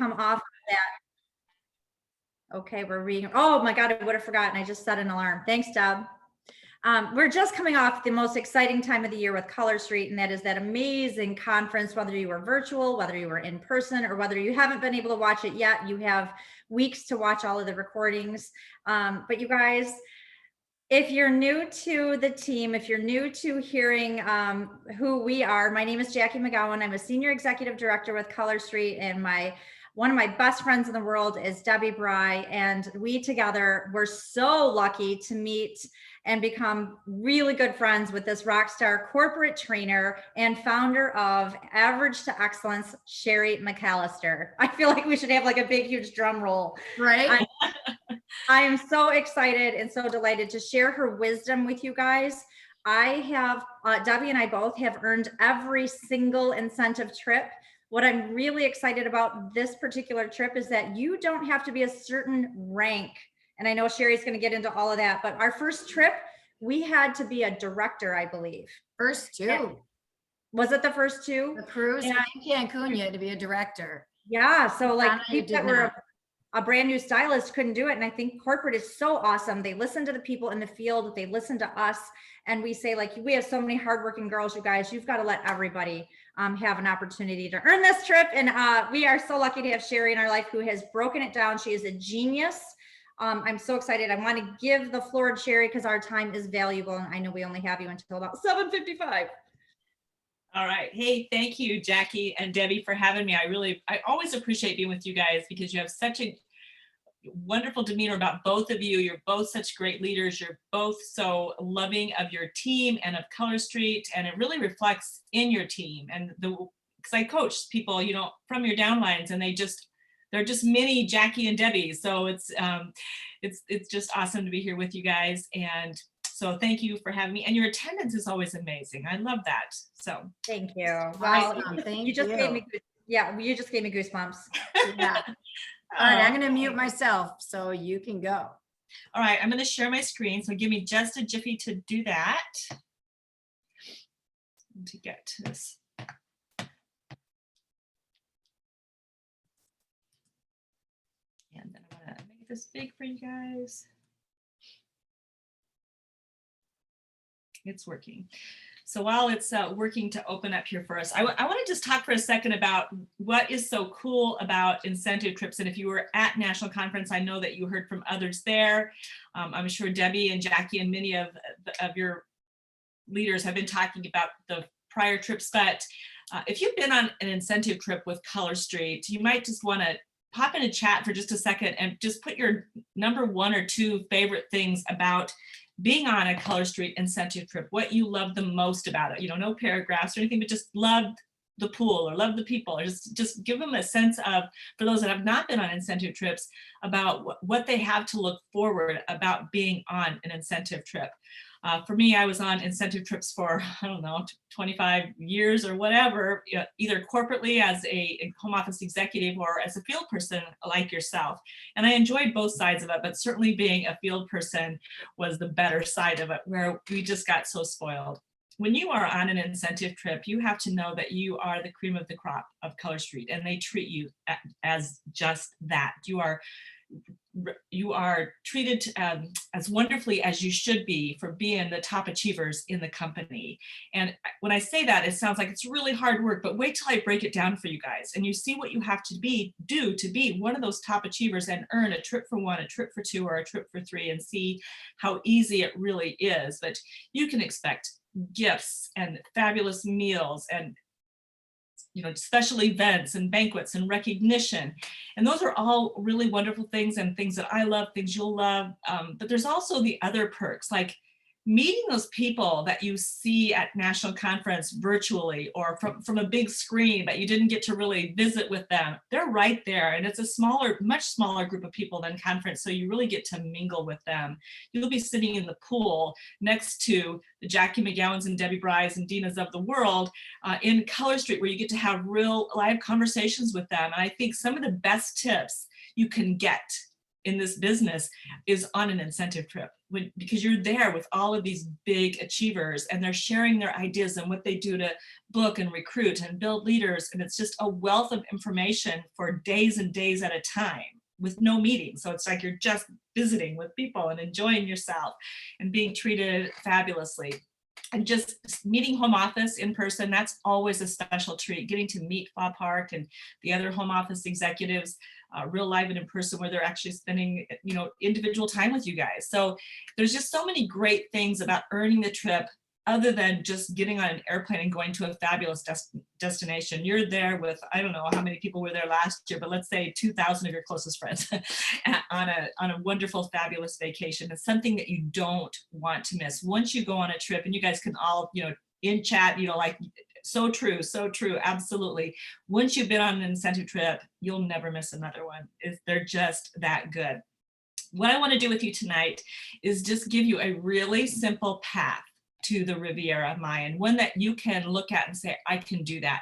come off of that. Okay, we're reading. Oh my God, I would have forgotten. I just set an alarm. Thanks, Deb. We're just coming off the most exciting time of the year with Color Street, and that is that amazing conference, whether you were virtual, whether you were in person, or whether you haven't been able to watch it yet, you have weeks to watch all of the recordings. But you guys, if you're new to the team, if you're new to hearing who we are, my name is Jackie McGowan. I'm a senior executive director with Color Street, and one of my best friends in the world is Debbie Bry, and we together were so lucky to meet and become really good friends with this rock star corporate trainer and founder of Average to Excellence, Shari McAllister. I feel like we should have like a big, huge drum roll. Right? I am so excited and so delighted to share her wisdom with you guys. I have, Debbie and I both have earned every single incentive trip. What I'm really excited about this particular trip is that you don't have to be a certain rank. And I know Shari's going to get into all of that, but our first trip, we had to be a director, I believe. First two. Was it the first two? The cruise in Cancun, you had to be a director. Yeah. So like people that were a brand new stylist couldn't do it. And I think corporate is so awesome. They listen to the people in the field, they listen to us. And we say, like, we have so many hardworking girls, you guys, you've got to let everybody have an opportunity to earn this trip. And we are so lucky to have Shari in our life who has broken it down. She is a genius. I'm so excited. I want to give the floor to Shari because our time is valuable. And I know we only have you until about 7:55. All right. Hey, thank you, Jackie and Debbie, for having me. I always appreciate being with you guys because you have such a wonderful demeanor about both of you. You're both such great leaders. You're both so loving of your team and of Color Street, and it really reflects in your team. And because I coach people, you know, from your downlines, and they're just mini Jackie and Debbie. So it's just awesome to be here with you guys. And so thank you for having me. And your attendance is always amazing. I love that. So thank you. Well, thank you just gave me, you just gave me goosebumps. Yeah. All right, I'm going to mute myself so you can go. All right, I'm going to share my screen. So give me just a jiffy to do that. To get to this. And then I'm going to make this big for you guys. It's working. So while it's working to open up here for us, I want to just talk for a second about what is so cool about incentive trips. And if you were at National Conference, I know that you heard from others there. I'm sure Debbie and Jackie and many of your leaders have been talking about the prior trips. But if you've been on an incentive trip with Color Street, you might just want to pop in a chat for just a second and just put your number 1 or 2 favorite things about being on a Color Street incentive trip, what you love the most about it. You know, no paragraphs or anything, but just love the pool or love the people, or just give them a sense of, for those that have not been on incentive trips, about what they have to look forward about being on an incentive trip. For me, I was on incentive trips for, I don't know, 25 years or whatever, either corporately as a home office executive or as a field person like yourself. And I enjoyed both sides of it, but certainly being a field person was the better side of it, where we just got so spoiled. When you are on an incentive trip, you have to know that you are the cream of the crop of Color Street, and they treat you as just that. You are treated as wonderfully as you should be for being the top achievers in the company. And when I say that, it sounds like it's really hard work, but wait till I break it down for you guys and you see what you have to do to be one of those top achievers and earn a trip for 1, a trip for 2, or a trip for 3, and see how easy it really is. But you can expect gifts and fabulous meals and special events and banquets and recognition. And those are all really wonderful things, and things that I love, things you'll love. But there's also the other perks, like meeting those people that you see at National Conference virtually or from a big screen, but you didn't get to really visit with them. They're right there. And it's a much smaller group of people than conference. So you really get to mingle with them. You'll be sitting in the pool next to the Jackie McGowans and Debbie Bry's and Dina's of the world in Color Street, where you get to have real live conversations with them. And I think some of the best tips you can get in this business is on an incentive trip. because you're there with all of these big achievers and they're sharing their ideas and what they do to book and recruit and build leaders. And it's just a wealth of information for days and days at a time with no meeting. So it's like you're just visiting with people and enjoying yourself and being treated fabulously. And just meeting home office in person, that's always a special treat. Getting to meet Bob Park and the other home office executives real live and in person, where they're actually spending, you know, individual time with you guys. So there's just so many great things about earning the trip, other than just getting on an airplane and going to a fabulous destination. You're there with, I don't know how many people were there last year, but let's say 2,000 of your closest friends on a wonderful, fabulous vacation. It's something that you don't want to miss. Once you go on a trip, and you guys can all, you know, in chat, you know, like, so true, absolutely. Once you've been on an incentive trip, you'll never miss another one. They're just that good. What I want to do with you tonight is just give you a really simple path to the Riviera Maya, and one that you can look at and say, I can do that.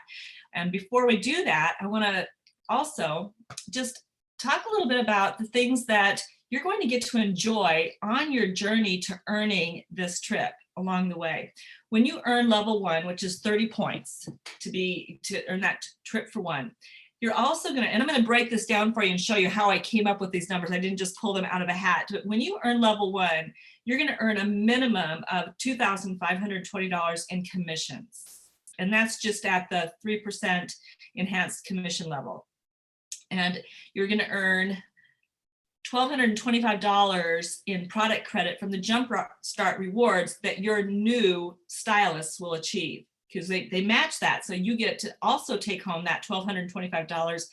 And before we do that, I want to also just talk a little bit about the things that you're going to get to enjoy on your journey to earning this trip along the way. When you earn level 1, which is 30 points to earn that trip for 1, you're also going to, and I'm going to break this down for you and show you how I came up with these numbers. I didn't just pull them out of a hat. But when you earn level 1, you're going to earn a minimum of $2,520 in commissions. And that's just at the 3% enhanced commission level. And you're going to earn $1,225 in product credit from the Jumpstart Rewards that your new stylists will achieve, because they match that. So you get to also take home that $1,225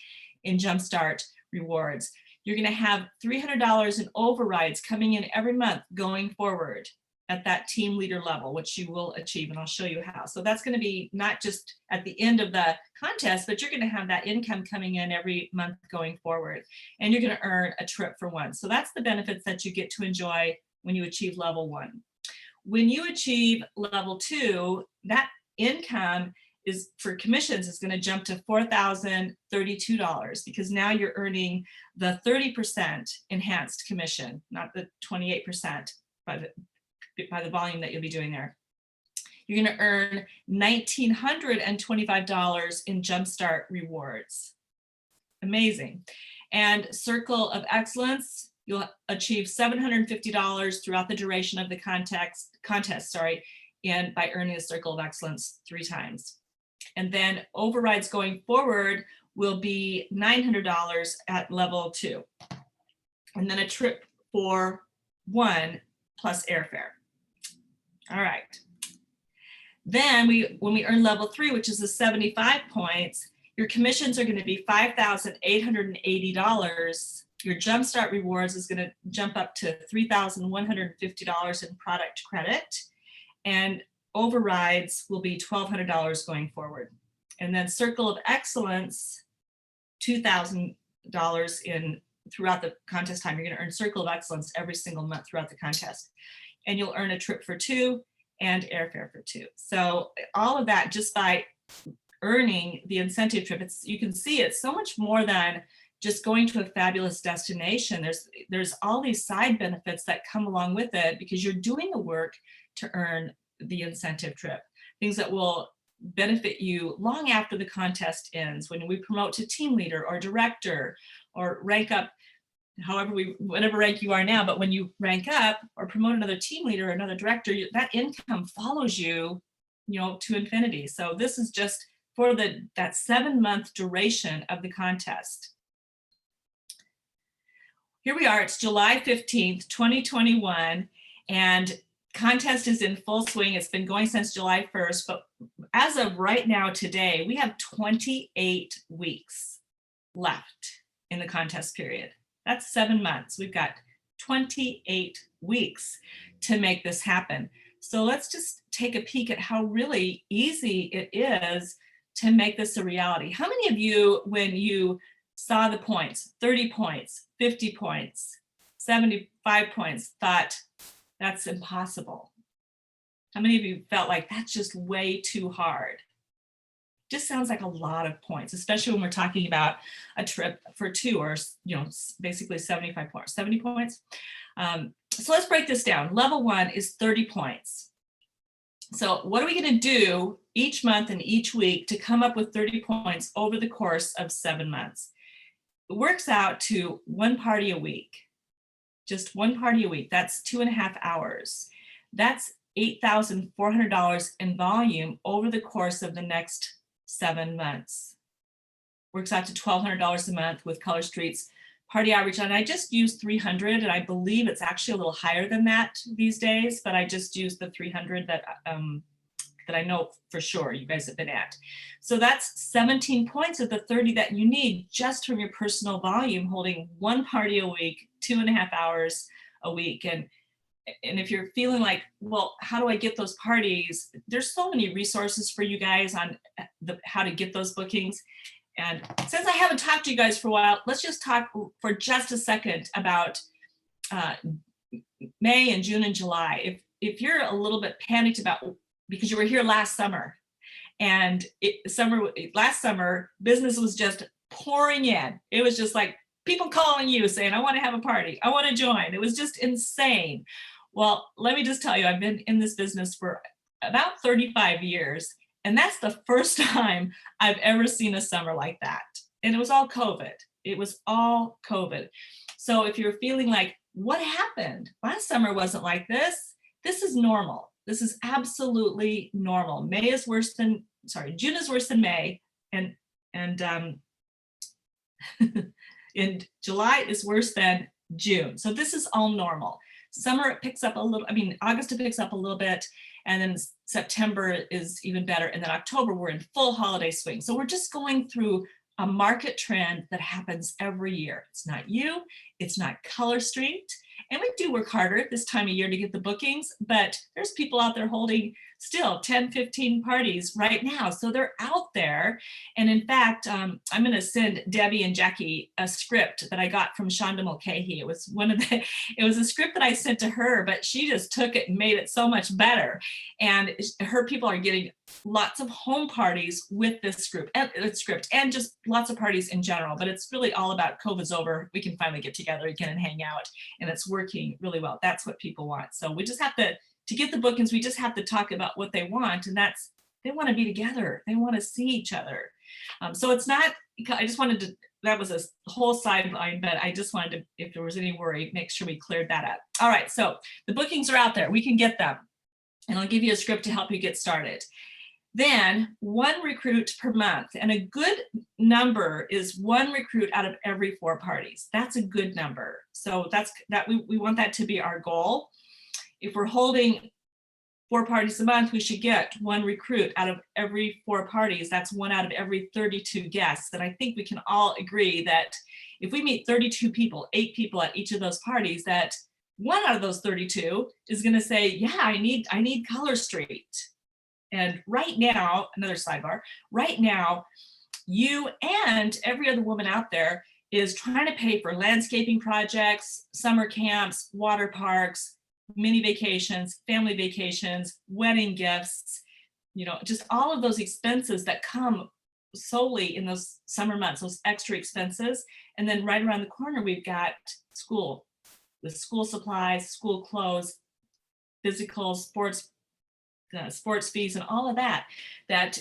in Jumpstart Rewards. You're going to have $300 in overrides coming in every month going forward at that team leader level, which you will achieve, and I'll show you how. So that's going to be not just at the end of the contest, but you're going to have that income coming in every month going forward, and you're going to earn a trip for 1. So that's the benefits that you get to enjoy when you achieve level 1. When you achieve level 2, that income is for commissions is going to jump to $4,032, because now you're earning the 30% enhanced commission, not the 28% by the volume that you'll be doing there. You're going to earn $1,925 in Jumpstart Rewards. Amazing. And Circle of Excellence, you'll achieve $750 throughout the duration of the contest, and by earning a Circle of Excellence 3 times. And then overrides going forward will be $900 at level 2. And then a trip for 1 plus airfare. All right. Then when we earn level 3, which is the 75 points, your commissions are going to be $5,880. Your Jumpstart Rewards is going to jump up to $3,150 in product credit, and overrides will be $1,200 going forward. And then Circle of Excellence, $2,000 in throughout the contest time. You're going to earn Circle of Excellence every single month throughout the contest. And you'll earn a trip for 2 and airfare for 2. So all of that just by earning the incentive trip. You can see it's so much more than just going to a fabulous destination. There's all these side benefits that come along with it, because you're doing the work to earn the incentive trip. Things that will benefit you long after the contest ends, when we promote to team leader or director or rank up, whatever rank you are now, but when you rank up or promote another team leader or another director, that income follows you, to infinity. So this is just for that 7-month duration of the contest. Here we are, it's July 15th, 2021, and contest is in full swing. It's been going since July 1st, but as of right now today, we have 28 weeks left in the contest period. That's 7 months. We've got 28 weeks to make this happen. So let's just take a peek at how really easy it is to make this a reality. How many of you, when you saw the points, 30 points, 50 points, 75 points, thought that's impossible? How many of you felt like that's just way too hard? Just sounds like a lot of points, especially when we're talking about a trip for 2, or basically 75 points, 70 points. So let's break this down. Level 1 is 30 points. So what are we going to do each month and each week to come up with 30 points over the course of 7 months? It works out to 1 party a week. Just 1 party a week. That's 2.5 hours. That's $8,400 in volume over the course of the next 7 months. Works out to $1,200 a month with Color Street's party average. And I just used 300, and I believe it's actually a little higher than that these days, but I just used the 300 that I know for sure you guys have been at. So that's 17 points of the 30 that you need just from your personal volume, holding 1 party a week, 2.5 hours a week. And if you're feeling like, well, how do I get those parties? There's so many resources for you guys on how to get those bookings. And since I haven't talked to you guys for a while, let's just talk for just a second about May and June and July. If you're a little bit panicked about, because you were here last summer, and last summer, business was just pouring in. It was just like people calling you saying, I want to have a party, I want to join. It was just insane. Well, let me just tell you, I've been in this business for about 35 years. And that's the first time I've ever seen a summer like that. And it was all COVID. It was all COVID. So if you're feeling like, what happened? Last summer wasn't like this. This is normal. This is absolutely normal. June is worse than May. And in July is worse than June. So this is all normal. Summer, it picks up a little, August, it picks up a little bit. And then September is even better. And then October, we're in full holiday swing. So we're just going through a market trend that happens every year. It's not you, it's not Color Street. And we do work harder at this time of year to get the bookings, but there's people out there holding still 10, 15 parties right now. So they're out there. And in fact, I'm going to send Debbie and Jackie a script that I got from Shonda Mulcahy. It was it was a script that I sent to her, but she just took it and made it so much better. And her people are getting lots of home parties with this script and just lots of parties in general. But it's really all about COVID's over. We can finally get together again and hang out, and it's working really well. That's what people want. So we just have to get the bookings, we just have to talk about what they want, and that's, they want to be together. They want to see each other. So it's not, I just wanted to, that was a whole sideline, but I just wanted to, if there was any worry, make sure we cleared that up. All right, so the bookings are out there. We can get them. And I'll give you a script to help you get started. Then 1 recruit per month. And a good number is 1 recruit out of every 4 parties. That's a good number. So we want that to be our goal. If we're holding 4 parties a month, we should get 1 recruit out of every 4 parties. That's 1 out of every 32 guests. And I think we can all agree that if we meet 32 people, 8 people at each of those parties, that 1 out of those 32 is going to say, yeah, I need Color Street. And right now, another sidebar, right now, you and every other woman out there is trying to pay for landscaping projects, summer camps, water parks, mini vacations, family vacations, wedding gifts, just all of those expenses that come solely in those summer months, those extra expenses. And then right around the corner, we've got school, with school supplies, school clothes, physical sports fees, and all of that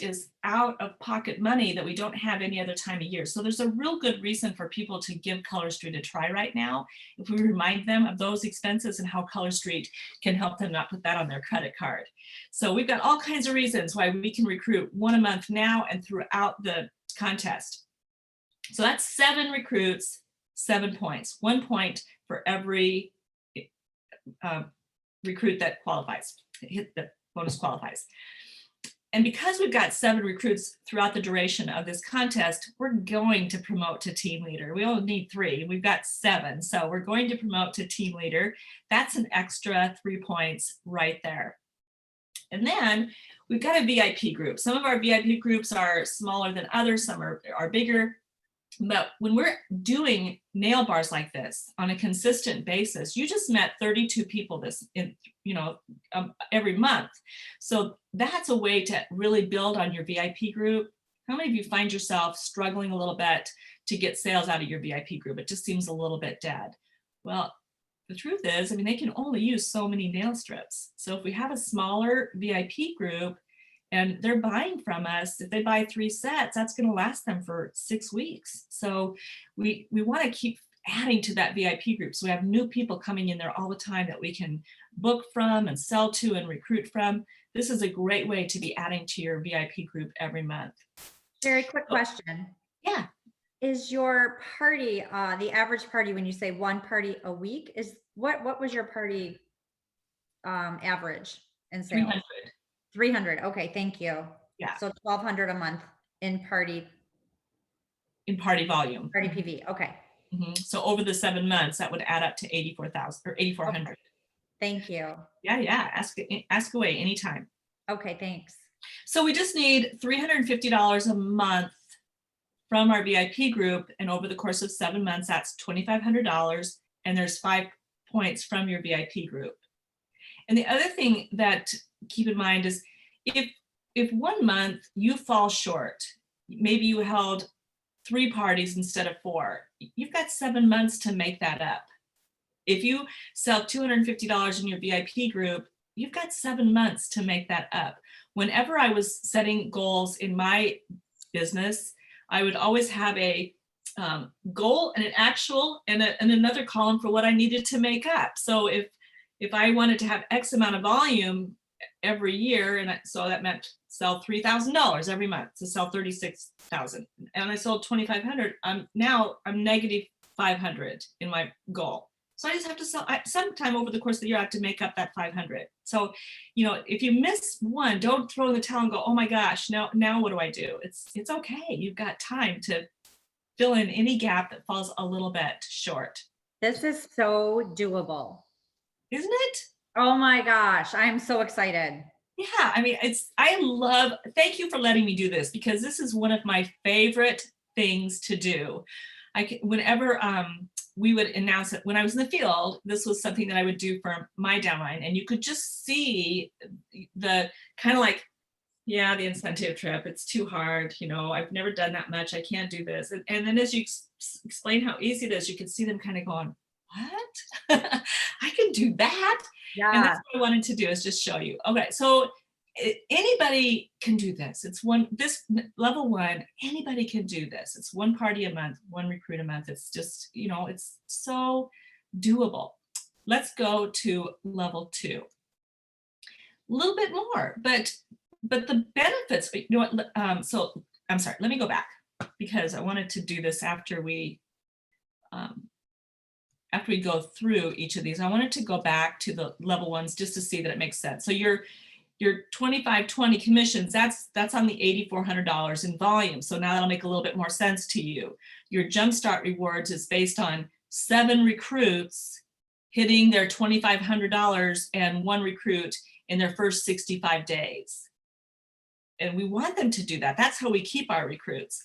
is out of pocket money that we don't have any other time of year. So there's a real good reason for people to give Color Street a try right now, if we remind them of those expenses and how Color Street can help them not put that on their credit card. So we've got all kinds of reasons why we can recruit 1 a month now and throughout the contest. So that's 7 recruits, 7 points, 1 point for every recruit that qualifies, hit the bonus qualifies. And because we've got 7 recruits throughout the duration of this contest, we're going to promote to team leader. We only need 3, we've got 7. So we're going to promote to team leader. That's an extra 3 points right there. And then we've got a VIP group. Some of our VIP groups are smaller than others, some are bigger. But when we're doing nail bars like this on a consistent basis, you just met 32 people every month. So that's a way to really build on your VIP group. How many of you find yourself struggling a little bit to get sales out of your VIP group? It just seems a little bit dead. Well, the truth is, I mean, they can only use so many nail strips. So if we have a smaller VIP group and they're buying from us, if they buy 3 sets, that's going to last them for 6 weeks. So we want to keep adding to that VIP group. So we have new people coming in there all the time that we can book from and sell to and recruit from. This is a great way to be adding to your VIP group every month. Very quick question. Yeah. Is your party, the average party, when you say 1 party a week, is what was your party average in sales? 300. 300. Okay, thank you. Yeah. So 1,200 a month in party volume. Party PV. Okay. So over the 7 months, that would add up to 84,000 or 8,400. Okay. Thank you. Yeah. Ask away anytime. Okay, thanks. So we just need $350 a month from our VIP group, and over the course of 7 months, that's $2,500, and there's 5 points from your VIP group. And the other thing that keep in mind is if 1 month you fall short, maybe you held 3 parties instead of 4, you've got 7 months to make that up. If you sell $250 in your VIP group, you've got 7 months to make that up. Whenever I was setting goals in my business, I would always have a goal and an actual and another column for what I needed to make up. So if I wanted to have X amount of volume every year, so that meant sell $3,000 every month to sell 36,000, and I sold 2,500. Now I'm negative 500 in my goal. So I just have to sell sometime over the course of the year. I have to make up that 500. So, if you miss one, don't throw in the towel and go, oh my gosh, now what do I do? It's okay. You've got time to fill in any gap that falls a little bit short. This is so doable. Isn't it? Oh my gosh, I'm so excited. Yeah, I mean, thank you for letting me do this, because this is one of my favorite things to do. Whenever we would announce it, when I was in the field, this was something that I would do for my downline, and you could just see the kind of like, yeah, the incentive trip, it's too hard, I've never done that much, I can't do this. And then as you explain how easy it is, you could see them kind of going, what? I can do that? Yeah. And that's what I wanted to do, is just show you. Okay, so anybody can do this. This level 1, anybody can do this. It's 1 party a month, 1 recruit a month. It's just, it's so doable. Let's go to level 2. A little bit more, but the benefits, so I'm sorry, let me go back, because I wanted to do this after we go through each of these. I wanted to go back to the level 1s just to see that it makes sense. So your 25/20 commissions, that's on the $8,400 in volume. So now that'll make a little bit more sense to you. Your Jumpstart Rewards is based on 7 recruits hitting their $2,500 and 1 recruit in their first 65 days. And we want them to do that. That's how we keep our recruits.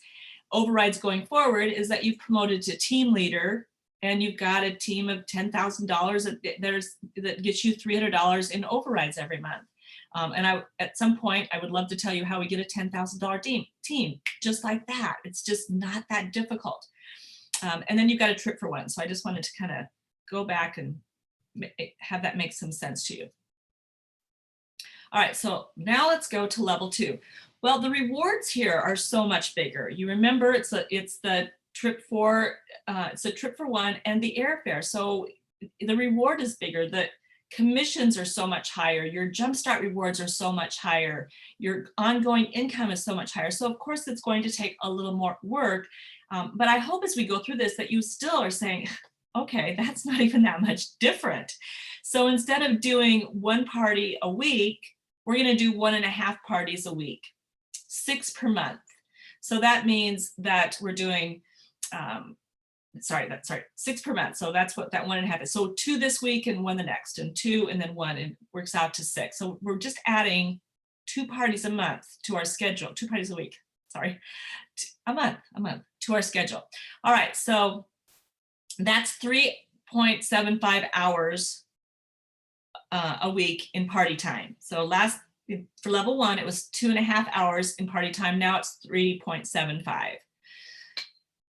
Overrides going forward is that you've promoted to team leader, and you've got a team of $10,000 that gets you $300 in overrides every month. And at some point, I would love to tell you how we get a $10,000 team, just like that. It's just not that difficult. And then you've got a trip for 1. So I just wanted to kind of go back and have that make some sense to you. All right, so now let's go to level 2. Well, the rewards here are so much bigger. You remember it's the trip for it's a trip for 1 and the airfare. So the reward is bigger. The commissions are so much higher. Your Jumpstart Rewards are so much higher. Your ongoing income is so much higher. So of course it's going to take a little more work. But I hope as we go through this that you still are saying, okay, that's not even that much different. So instead of doing 1 party a week, we're going to do 1.5 parties a week, 6 per month. So that means that we're doing 6 per month. So that's what that 1.5 is. So 2 this week and 1 the next, and 2 and then 1, and works out to 6. So we're just adding 2 parties a month to our schedule, 2 parties a week, a month to our schedule. All right, so that's 3.75 hours a week in party time. So for level 1, it was 2.5 hours in party time. Now it's 3.75.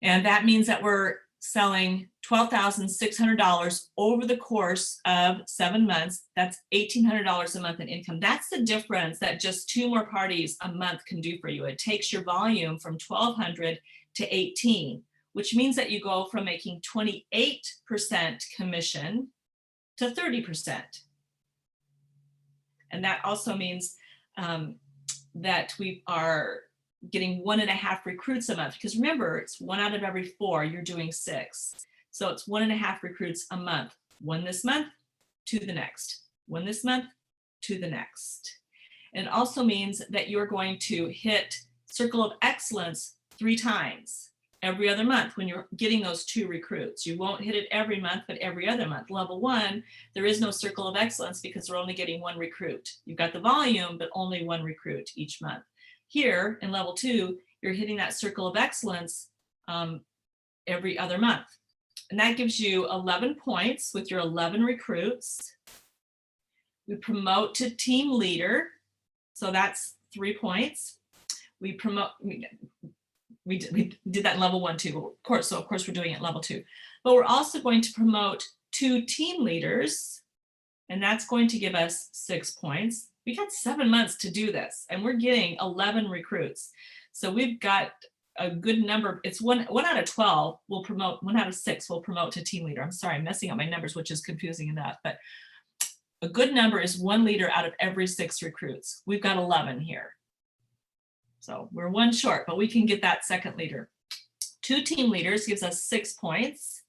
And that means that we're selling $12,600 over the course of 7 months. That's $1,800 a month in income. That's the difference that just 2 more parties a month can do for you. It takes your volume from 1,200 to 18, which means that you go from making 28% commission to 30%. And that also means that we are getting 1.5 recruits a month, because remember, it's 1 out of every 4, you're doing 6. So it's 1.5 recruits a month. 1 this month, 2 the next. 1 this month, 2 the next. And it also means that you're going to hit Circle of Excellence 3 times every other month when you're getting those 2 recruits. You won't hit it every month, but every other month. Level 1, there is no Circle of Excellence because we're only getting 1 recruit. You've got the volume, but only 1 recruit each month. Here in level 2, you're hitting that Circle of Excellence every other month. And that gives you 11 points with your 11 recruits. We promote to team leader. So that's 3 points. We promote, we did that in level 1 too, of course. So of course we're doing it in level 2, but we're also going to promote 2 team leaders, and that's going to give us 6 points. We got 7 months to do this, and we're getting 11 recruits. So we've got a good number. It's one out of 12 will promote, 1 out of 6 will promote to team leader. I'm sorry, I'm messing up my numbers, which is confusing enough, but a good number is 1 leader out of every 6 recruits. We've got 11 here. So we're 1 short, but we can get that second leader. 2 team leaders gives us 6 points,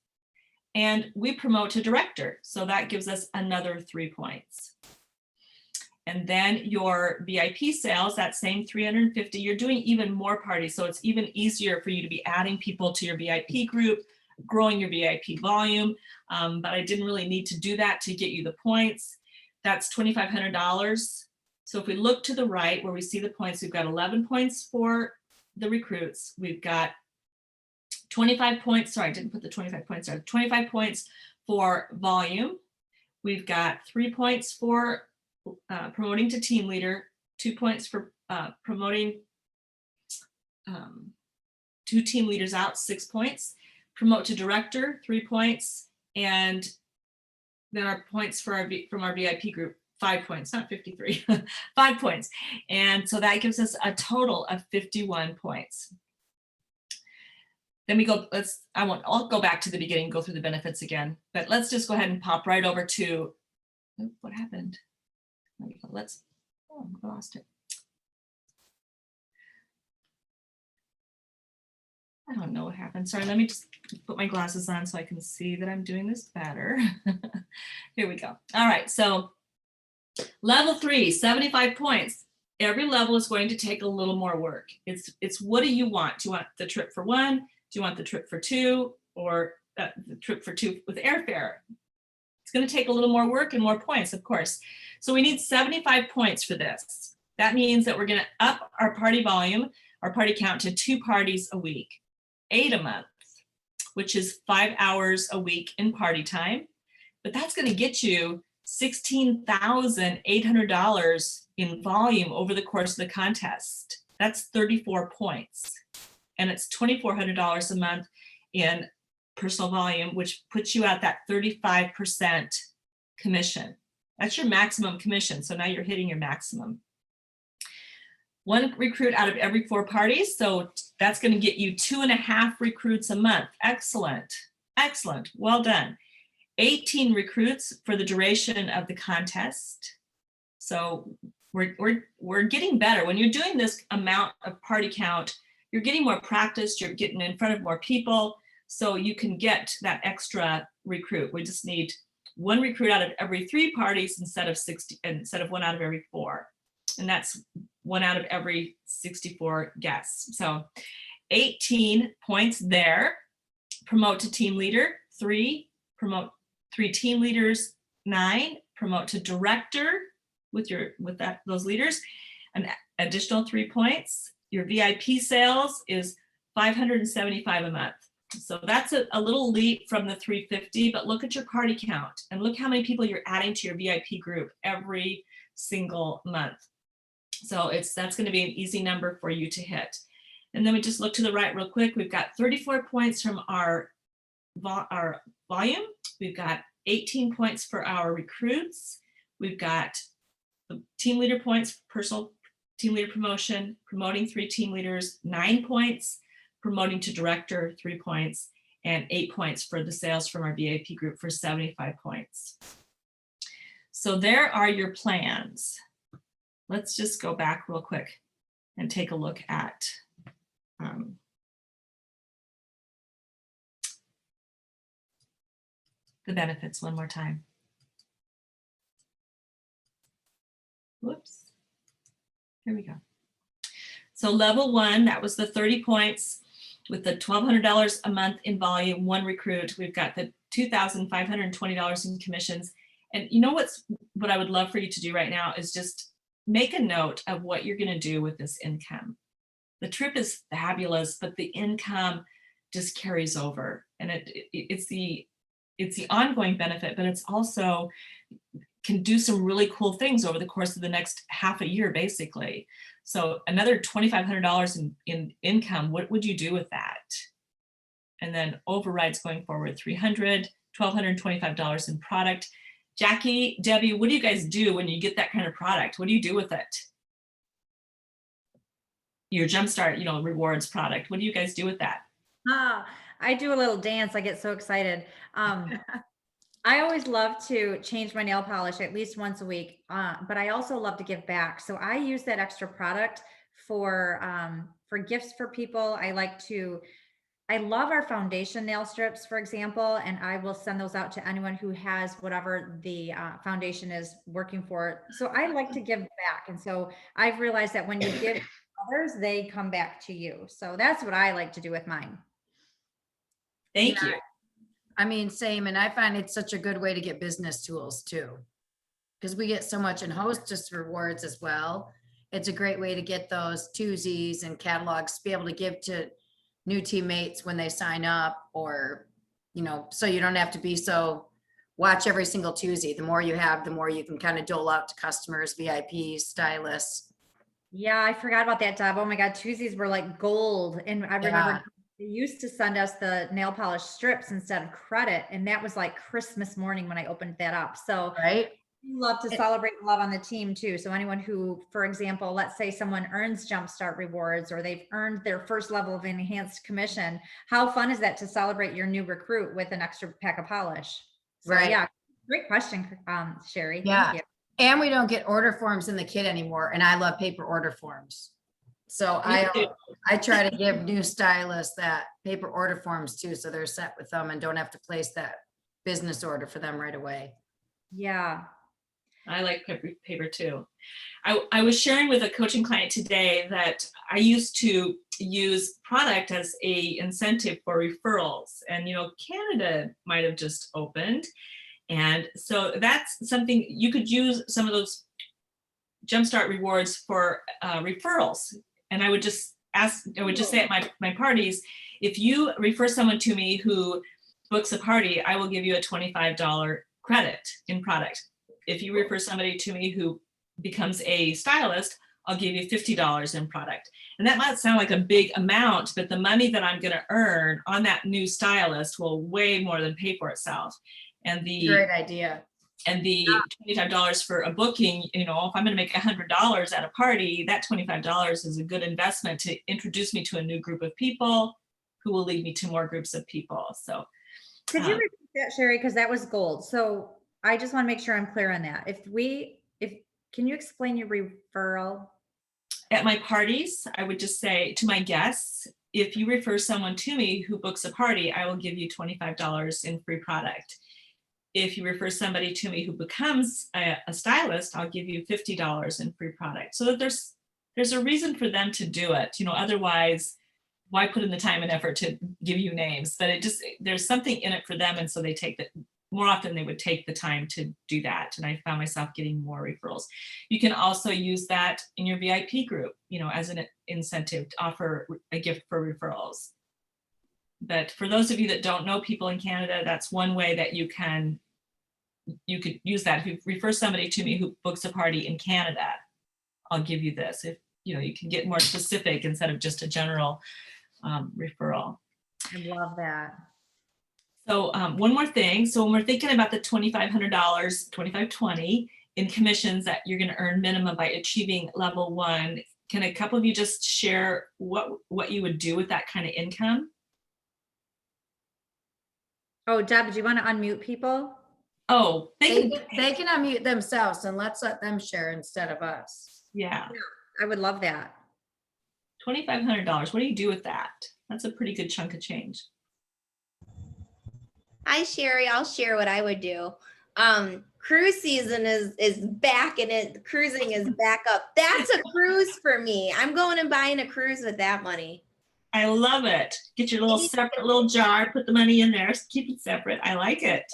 and we promote to director. So that gives us another 3 points. And then your VIP sales, that same 350, you're doing even more parties. So it's even easier for you to be adding people to your VIP group, growing your VIP volume. But I didn't really need to do that to get you the points. That's $2,500. So if we look to the right where we see the points, we've got 11 points for the recruits. We've got 25 points. Sorry, I didn't put the 25 points there. 25 points for volume. We've got 3 points for promoting to team leader, 2 points for promoting 2 team leaders out, 6 points, promote to director, 3 points, and then our points for from our VIP group, 5 points, not 53, 5 points. And so that gives us a total of 51 points. Then we go, I'll go back to the beginning, go through the benefits again, but let's just go ahead and pop right over to, what happened? Let's, oh, I lost it. I don't know what happened. Sorry, let me just put my glasses on so I can see that I'm doing this better. Here we go. All right, so level 3, 75 points. Every level is going to take a little more work. It's what do you want? Do you want the trip for 1? Do you want the trip for 2? Or the trip for 2 with airfare? It's going to take a little more work and more points, of course. So we need 75 points for this. That means that we're going to up our party volume, our party count to 2 parties a week, 8 a month, which is 5 hours a week in party time. But that's going to get you $16,800 in volume over the course of the contest. That's 34 points. And it's $2,400 a month in personal volume, which puts you at that 35% commission. That's your maximum commission. So now you're hitting your maximum. 1 recruit out of every 4 parties. So that's going to get you 2.5 recruits a month. Excellent. Excellent. Well done. 18 recruits for the duration of the contest. So we're getting better. When you're doing this amount of party count, you're getting more practice. You're getting in front of more people. So you can get that extra recruit. We just need 1 recruit out of every 3 parties instead of 1 out of every 4. And that's 1 out of every 64 guests. So 18 points there. Promote to team leader, 3. Promote 3 team leaders, 9. Promote to director with those leaders, an additional 3 points. Your VIP sales is $575 a month. So that's a little leap from the 350, but look at your party count and look how many people you're adding to your VIP group every single month. So that's going to be an easy number for you to hit. And then we just look to the right real quick. We've got 34 points from our our volume. We've got 18 points for our recruits. We've got the team leader points, personal team leader promotion, promoting 3 team leaders, 9 points, promoting to director, 3 points, and 8 points for the sales from our VIP group for 75 points. So there are your plans. Let's just go back real quick and take a look at the benefits one more time. Whoops. Here we go. So level 1, that was the 30 points with the $1,200 a month in volume, 1 recruit. We've got the $2,520 in commissions. And you know what I would love for you to do right now is just make a note of what you're going to do with this income. The trip is fabulous, but the income just carries over, and it's the ongoing benefit, but it's also can do some really cool things over the course of the next half a year, basically. So another $2,500 in income, what would you do with that? And then overrides going forward, $300, $1,225 in product. Jackie, Debbie, what do you guys do when you get that kind of product? What do you do with it? Your Jumpstart, rewards product. What do you guys do with that? I do a little dance. I get so excited. I always love to change my nail polish at least once a week, but I also love to give back. So I use that extra product for gifts for people. I love our foundation nail strips, for example, and I will send those out to anyone who has whatever the foundation is working for. So I like to give back. And so I've realized that when you give others, they come back to you. So that's what I like to do with mine. Thank you. I mean, same. And I find it's such a good way to get business tools too, because we get so much in hostess rewards as well. It's a great way to get those twosies and catalogs to be able to give to new teammates when they sign up, or, so you don't have to be watch every single Tuesday. The more you have, the more you can kind of dole out to customers, VIPs, stylists. Yeah, I forgot about that, Deb. Oh my God, Tuesdays were like gold. And I remember they used to send us the nail polish strips instead of credit. And that was like Christmas morning when I opened that up. So right. We love to celebrate love on the team too. So anyone who, for example, let's say someone earns Jumpstart Rewards or they've earned their first level of enhanced commission, how fun is that to celebrate your new recruit with an extra pack of polish? So, right. Yeah, great question, Shari. Yeah. Thank you. And we don't get order forms in the kit anymore. And I love paper order forms. So I try to give new stylists that paper order forms too, so they're set with them and don't have to place that business order for them right away. Yeah. I like paper too. I was sharing with a coaching client today that I used to use product as a incentive for referrals, and Canada might have just opened, and so that's something you could use some of those Jumpstart rewards for referrals. And I would just say at my parties, if you refer someone to me who books a party, I will give you a $25 credit in product. If you refer somebody to me who becomes a stylist, I'll give you $50 in product. And that might sound like a big amount, but the money that I'm going to earn on that new stylist will way more than pay for itself. And Great idea. And the $25 for a booking, if I'm going to make $100 at a party, that $25 is a good investment to introduce me to a new group of people who will lead me to more groups of people. So could you repeat that, Shari? Because that was gold. So I just want to make sure I'm clear on that. Can you explain your referral? At my parties, I would just say to my guests, if you refer someone to me who books a party, I will give you $25 in free product. If you refer somebody to me who becomes a stylist, I'll give you $50 in free product. So that there's a reason for them to do it. Otherwise, why put in the time and effort to give you names? But there's something in it for them, and so they take that. More often they would take the time to do that. And I found myself getting more referrals. You can also use that in your VIP group, as an incentive to offer a gift for referrals. But for those of you that don't know people in Canada, that's one way that you could use that. If you refer somebody to me who books a party in Canada, I'll give you this. If you can get more specific instead of just a general referral. I love that. So one more thing. So when we're thinking about the $2,500, $2,520 in commissions that you're going to earn minimum by achieving level 1, can a couple of you just share what you would do with that kind of income? Oh, Deb, do you want to unmute people? Oh, They can unmute themselves and let's let them share instead of us. yeah, I would love that. $2,500. What do you do with that? That's a pretty good chunk of change. Hi, Sherry. I'll share what I would do. Cruise season is back and cruising is back up. That's a cruise for me. I'm going and buying a cruise with that money. I love it. Get your little separate little jar, put the money in there, keep it separate. I like it.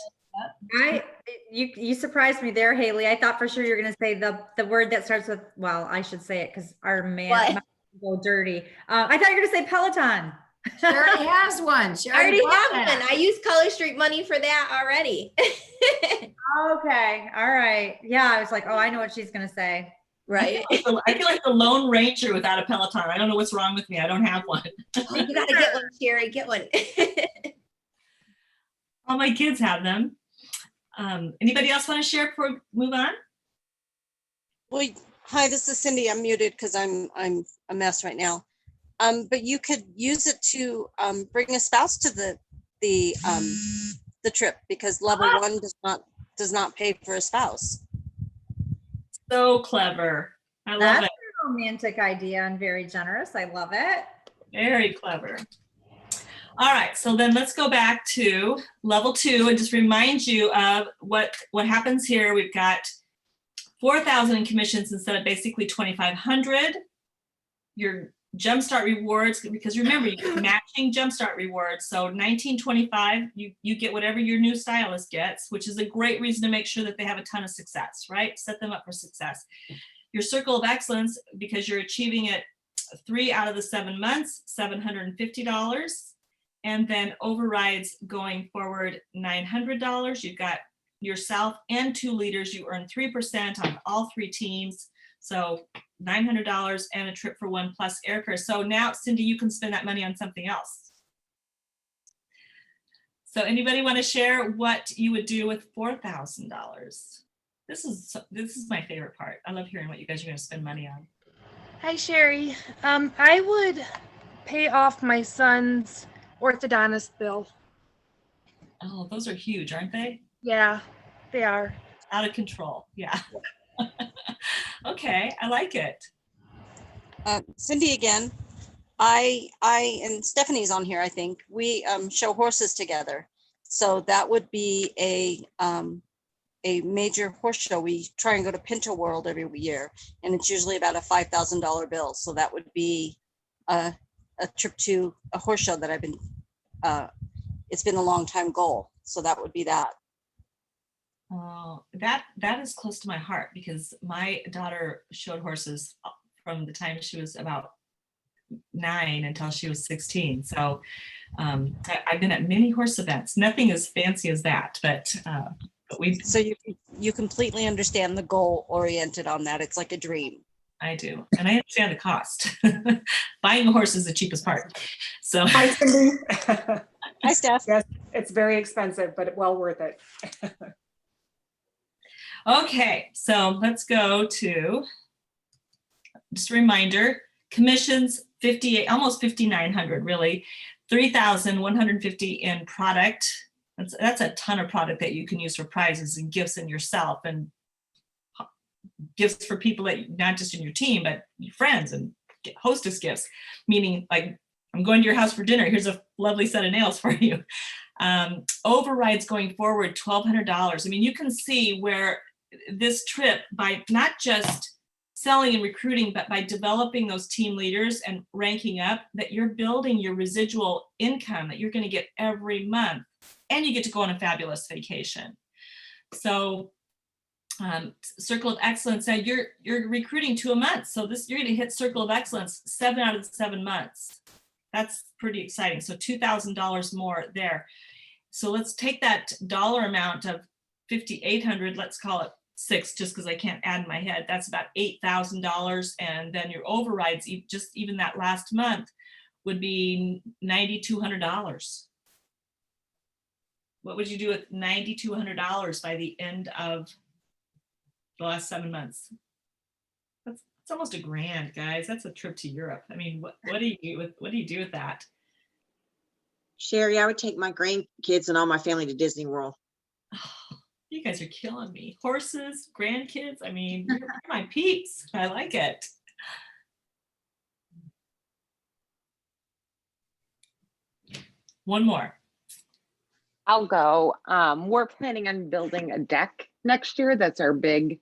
You surprised me there, Haley. I thought for sure you're going to say the word that starts with, well, I should say it because our man go dirty. I thought you were going to say Peloton. She already has one. She I already bought have that. one. I used Color Street money for that already. Okay. All right. Yeah. I was like, oh, I know what she's going to say. Right. I feel like the Lone Ranger without a Peloton. I don't know what's wrong with me. I don't have one. Oh, you gotta get one, Sherry. Get one. All my kids have them. Anybody else want to share before we move on? Well, hi, this is Cindy. I'm muted because I'm a mess right now. But you could use it to bring a spouse to the trip because level 1 does not pay for a spouse. So clever. I love That's it. a romantic idea and very generous. I love it. Very clever. All right, so then let's go back to level 2 and just remind you of what happens here. We've got 4,000 in commissions instead of basically 2,500. Your Jumpstart rewards, because remember, you get matching Jumpstart rewards. So $19.25, you get whatever your new stylist gets, which is a great reason to make sure that they have a ton of success, right? Set them up for success. Your Circle of Excellence, because you're achieving it 3 out of the 7 months, $750. And then overrides going forward, $900. You've got yourself and 2 leaders. You earn 3% on all 3 teams. So $900 and a trip for 1 plus airfare. So now, Cindy, you can spend that money on something else. So anybody want to share what you would do with $4,000? This is my favorite part. I love hearing what you guys are going to spend money on. Hi, Sherry. I would pay off my son's orthodontist bill. Oh, those are huge, aren't they? Yeah, they are. Out of control. Yeah. Okay, I like it. Cindy again. I and Stephanie's on here. I think we show horses together, so that would be a major horse show. We try and go to Pinto World every year, and it's usually about a $5,000 bill. So that would be a trip to a horse show that I've been. It's been a long time goal, so that would be that. Oh, that is close to my heart because my daughter showed horses from the time she was about 9 until she was 16. So I've been at many horse events. Nothing as fancy as that, but we. So you completely understand the goal oriented on that. It's like a dream. I do, and I understand the cost. Buying a horse is the cheapest part. So. Hi, Cindy. Hi, Steph. Yes, it's very expensive, but well worth it. Okay, so let's go to just a reminder, commissions 58, almost 5,900 really, 3,150 in product. That's a ton of product that you can use for prizes and gifts in yourself and gifts for people that not just in your team, but your friends and hostess gifts, meaning like, I'm going to your house for dinner. Here's a lovely set of nails for you. Overrides going forward, $1,200. I mean, you can see where this trip, by not just selling and recruiting, but by developing those team leaders and ranking up, that you're building your residual income that you're going to get every month, and you get to go on a fabulous vacation. So Circle of Excellence said you're recruiting 2 a month. So you're going to hit Circle of Excellence 7 out of the 7 months. That's pretty exciting. So $2,000 more there. So let's take that dollar amount of 5,800, let's call it 6, just because I can't add in my head. That's about $8,000. And then your overrides, just even that last month, would be $9,200. What would you do with $9,200 by the end of the last 7 months? It's almost $1,000, guys. That's a trip to Europe. I mean, what do you do with that? Sherry, I would take my grandkids and all my family to Disney World. You guys are killing me. Horses, grandkids. I mean, you're my peeps. I like it. One more. I'll go. We're planning on building a deck next year. That's our big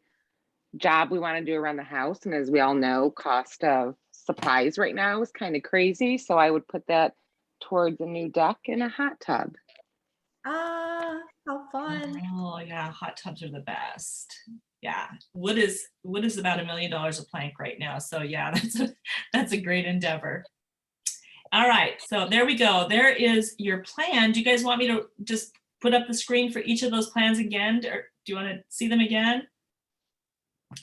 job we want to do around the house. And as we all know, cost of supplies right now is kind of crazy. So I would put that towards a new deck and a hot tub. Ah, how fun. Oh yeah, hot tubs are the best. Yeah, wood is about $1 million a plank right now. So yeah, that's a great endeavor. All right, so there we go. There is your plan. Do you guys want me to just put up the screen for each of those plans again, or do you want to see them again?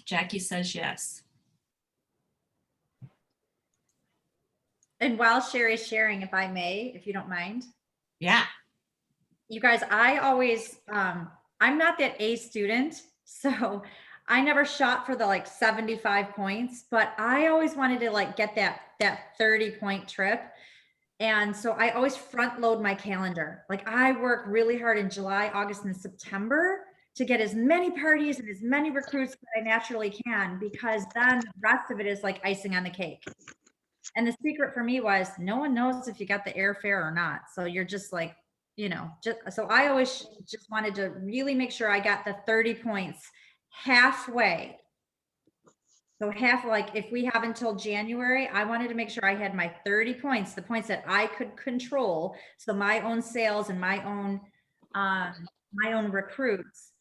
Jackie says yes. And while Sherry's sharing, if I may, if you don't mind. Yeah. You guys, I always, I'm not that A student, so I never shot for the like 75 points, but I always wanted to like get that 30-point trip. And so I always front load my calendar. Like I work really hard in July, August, and September to get as many parties and as many recruits that I naturally can, because then the rest of it is like icing on the cake. And the secret for me was no one knows if you got the airfare or not. So you're just like, so I always just wanted to really make sure I got the 30 points halfway. So like if we have until January, I wanted to make sure I had my 30 points, the points that I could control. So my own sales and my own recruits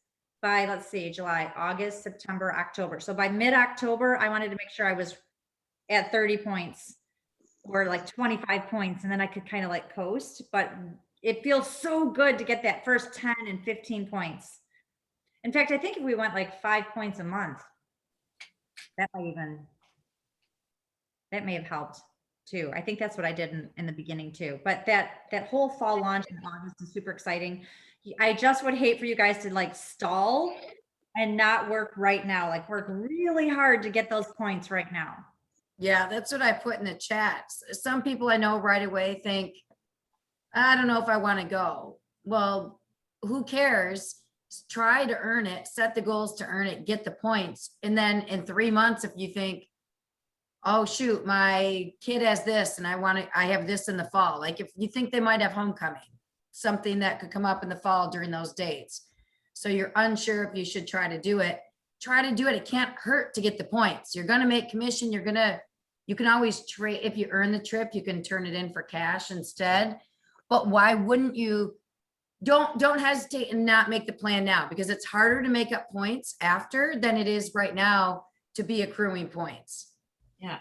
by, let's see, July, August, September, October. So by mid-October, I wanted to make sure I was at 30 points or like 25 points, and then I could kind of like coast. But it feels so good to get that first 10 and 15 points. In fact, I think if we went like 5 points a month, that may have helped too. I think that's what I did in the beginning too. But that whole fall launch in August is super exciting. I just would hate for you guys to like stall and not work right now. Like work really hard to get those points right now. Yeah, that's what I put in the chat. Some people I know right away think, I don't know if I want to go. Well, who cares? Try to earn it, set the goals to earn it, get the points. And then in 3 months, if you think, oh shoot, my kid has this and I have this in the fall. Like if you think they might have homecoming, something that could come up in the fall during those dates. So you're unsure if you should try to do it. Try to do it. It can't hurt to get the points. You're going to make commission. You can always trade. If you earn the trip, you can turn it in for cash instead. But why wouldn't you? Don't hesitate and not make the plan now, because it's harder to make up points after than it is right now to be accruing points. Yeah.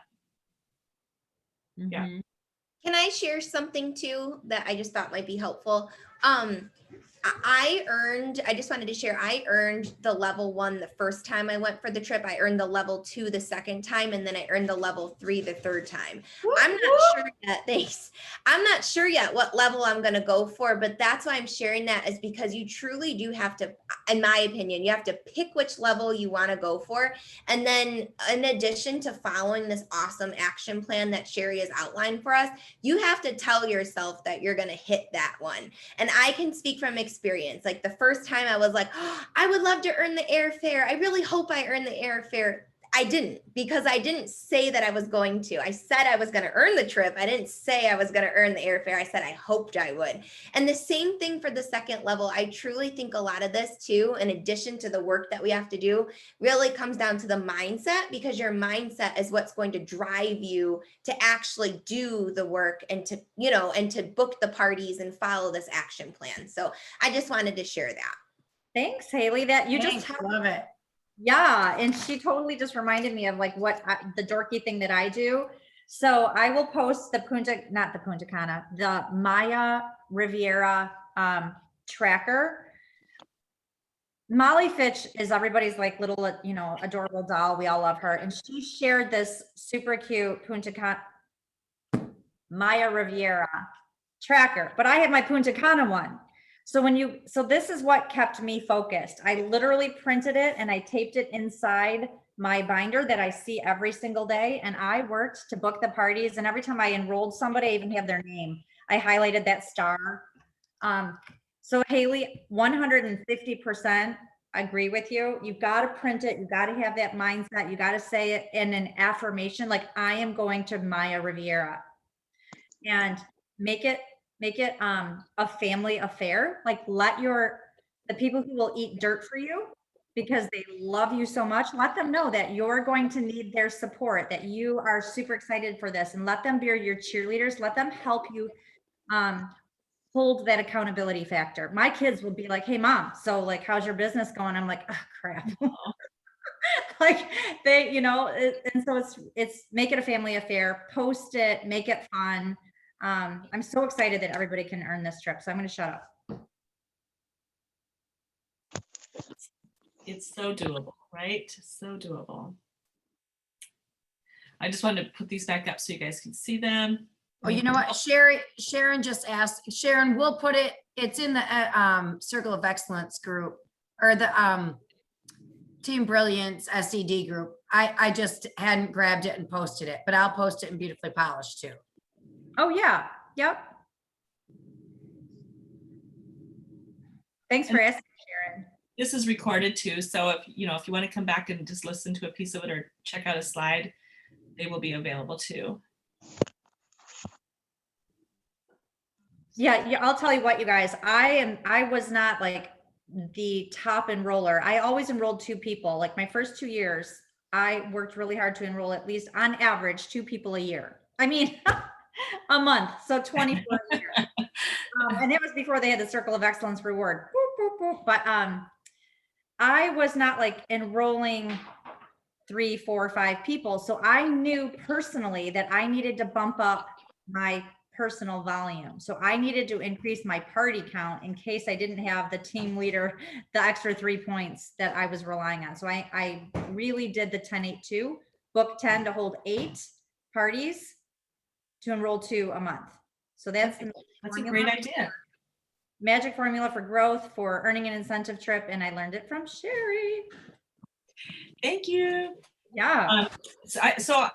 Mhm. Can I share something too that I just thought might be helpful? I just wanted to share, I earned the level 1 the first time I went for the trip. I earned the level 2 the second time, and then I earned the level 3 the third time. I'm not sure yet. Thanks. I'm not sure yet what level I'm going to go for, but that's why I'm sharing that, is because you truly do have to, in my opinion, you have to pick which level you want to go for. And then in addition to following this awesome action plan that Sherry has outlined for us, you have to tell yourself that you're going to hit that one. And I can speak from experience. Like the first time I was like, oh, I would love to earn the airfare. I really hope I earn the airfare. I didn't, because I didn't say that I was going to. I said I was going to earn the trip. I didn't say I was going to earn the airfare. I said I hoped I would. And the same thing for the second level. I truly think a lot of this too, in addition to the work that we have to do, really comes down to the mindset, because your mindset is what's going to drive you to actually do the work and to, and to book the parties and follow this action plan. So I just wanted to share that. Thanks, Haley. That you Thanks, just love it. Yeah, and she totally just reminded me of like the dorky thing that I do. So I will post the Maya Riviera tracker. Molly Fitch is everybody's like little, adorable doll. We all love her. And she shared this super cute Punta Cana Maya Riviera tracker, but I have my Punta Cana one. So this is what kept me focused. I literally printed it and I taped it inside my binder that I see every single day. And I worked to book the parties. And every time I enrolled somebody, I even have their name. I highlighted that star. So Haley, 150% agree with you. You've got to print it. You got to have that mindset. You got to say it in an affirmation, like I am going to Maya Riviera, and make it a family affair. Like let the people who will eat dirt for you because they love you so much, let them know that you're going to need their support, that you are super excited for this, and let them be your cheerleaders. Let them help you hold that accountability factor. My kids will be like, hey mom, so like, how's your business going? I'm like, oh crap. Like they, and so it's make it a family affair, post it, make it fun. I'm so excited that everybody can earn this trip. So I'm going to shut up. It's so doable, right? So doable. I just wanted to put these back up so you guys can see them. Oh, you know what? Sharon just asked, Sharon, we'll put it's in the Circle of Excellence group or the Team Brilliance SED group. I just hadn't grabbed it and posted it, but I'll post it in Beautifully Polished too. Oh yeah. Yep. Thanks for asking, Sharon. This is recorded too. So if you want to come back and just listen to a piece of it or check out a slide, they will be available too. Yeah, I'll tell you what, you guys, I was not like the top enroller. I always enrolled 2 people. Like my first 2 years, I worked really hard to enroll at least on average 2 people a year. I mean, a month. So 24 a year. And it was before they had the Circle of Excellence reward. Boop, boop, boop. But I was not like enrolling 3, 4, 5 people. So I knew personally that I needed to bump up my personal volume. So I needed to increase my party count in case I didn't have the team leader, the extra 3 points that I was relying on. So I really did the 10-8-2, book 10 to hold 8 parties to enroll 2 a month. So that's a great idea. Magic formula for growth, for earning an incentive trip. And I learned it from Shari. Thank you. Yeah. So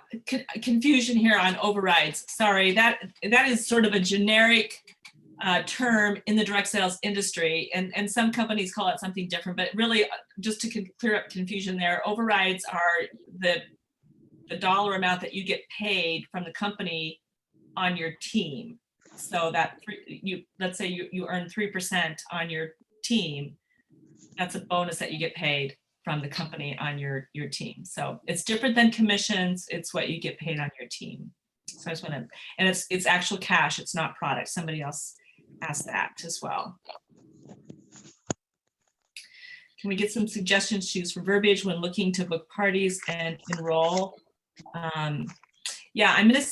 confusion here on overrides. Sorry, that is sort of a generic term in the direct sales industry, and some companies call it something different. But really, just to clear up confusion there, overrides are the dollar amount that you get paid from the company on your team. So that let's say you earn 3% on your team, that's a bonus that you get paid from the company on your team. So it's different than commissions. It's what you get paid on your team. So I just want to, and it's actual cash. It's not product. Somebody else asked that as well. Can we get some suggestions to use for verbiage when looking to book parties and enroll? Yeah, I'm gonna,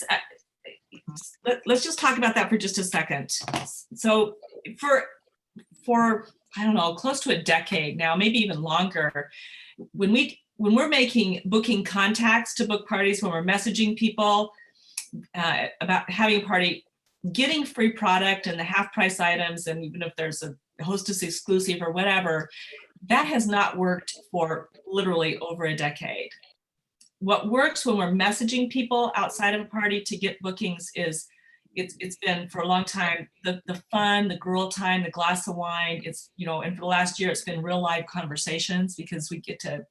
let's just talk about that for just a second. So for I don't know, close to a decade now, maybe even longer, when we're making booking contacts to book parties, when we're messaging people about having a party, getting free product and the half price items, and even if there's a hostess exclusive or whatever, that has not worked for literally over a decade. What works when we're messaging people outside of a party to get bookings is it's been for a long time the fun, the girl time, the glass of wine. It's, and for the last year it's been real live conversations because we get to,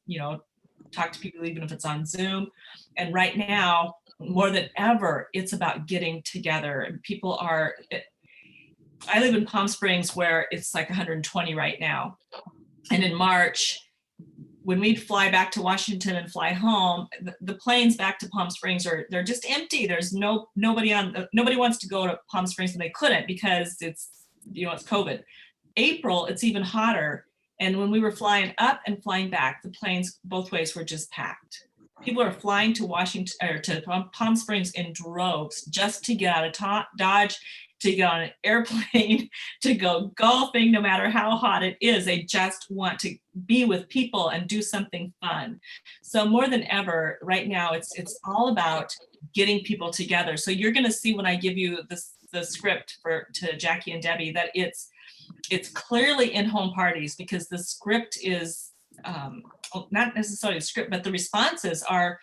talk to people even if it's on Zoom. And right now, more than ever, it's about getting together. And people are, I live in Palm Springs where it's like 120 right now. And in March, when we'd fly back to Washington and fly home, the planes back to Palm Springs they're just empty. There's nobody wants to go to Palm Springs, and they couldn't because it's COVID. April, it's even hotter. And when we were flying up and flying back, the planes both ways were just packed. People are flying to Washington or to Palm Springs in droves just to get out of Dodge, to get on an airplane, to go golfing, no matter how hot it is. They just want to be with people and do something fun. So more than ever, right now, it's all about getting people together. So you're going to see when I give you the script to Jackie and Debbie that it's it's clearly in-home parties because the script is not necessarily a script, but the responses are,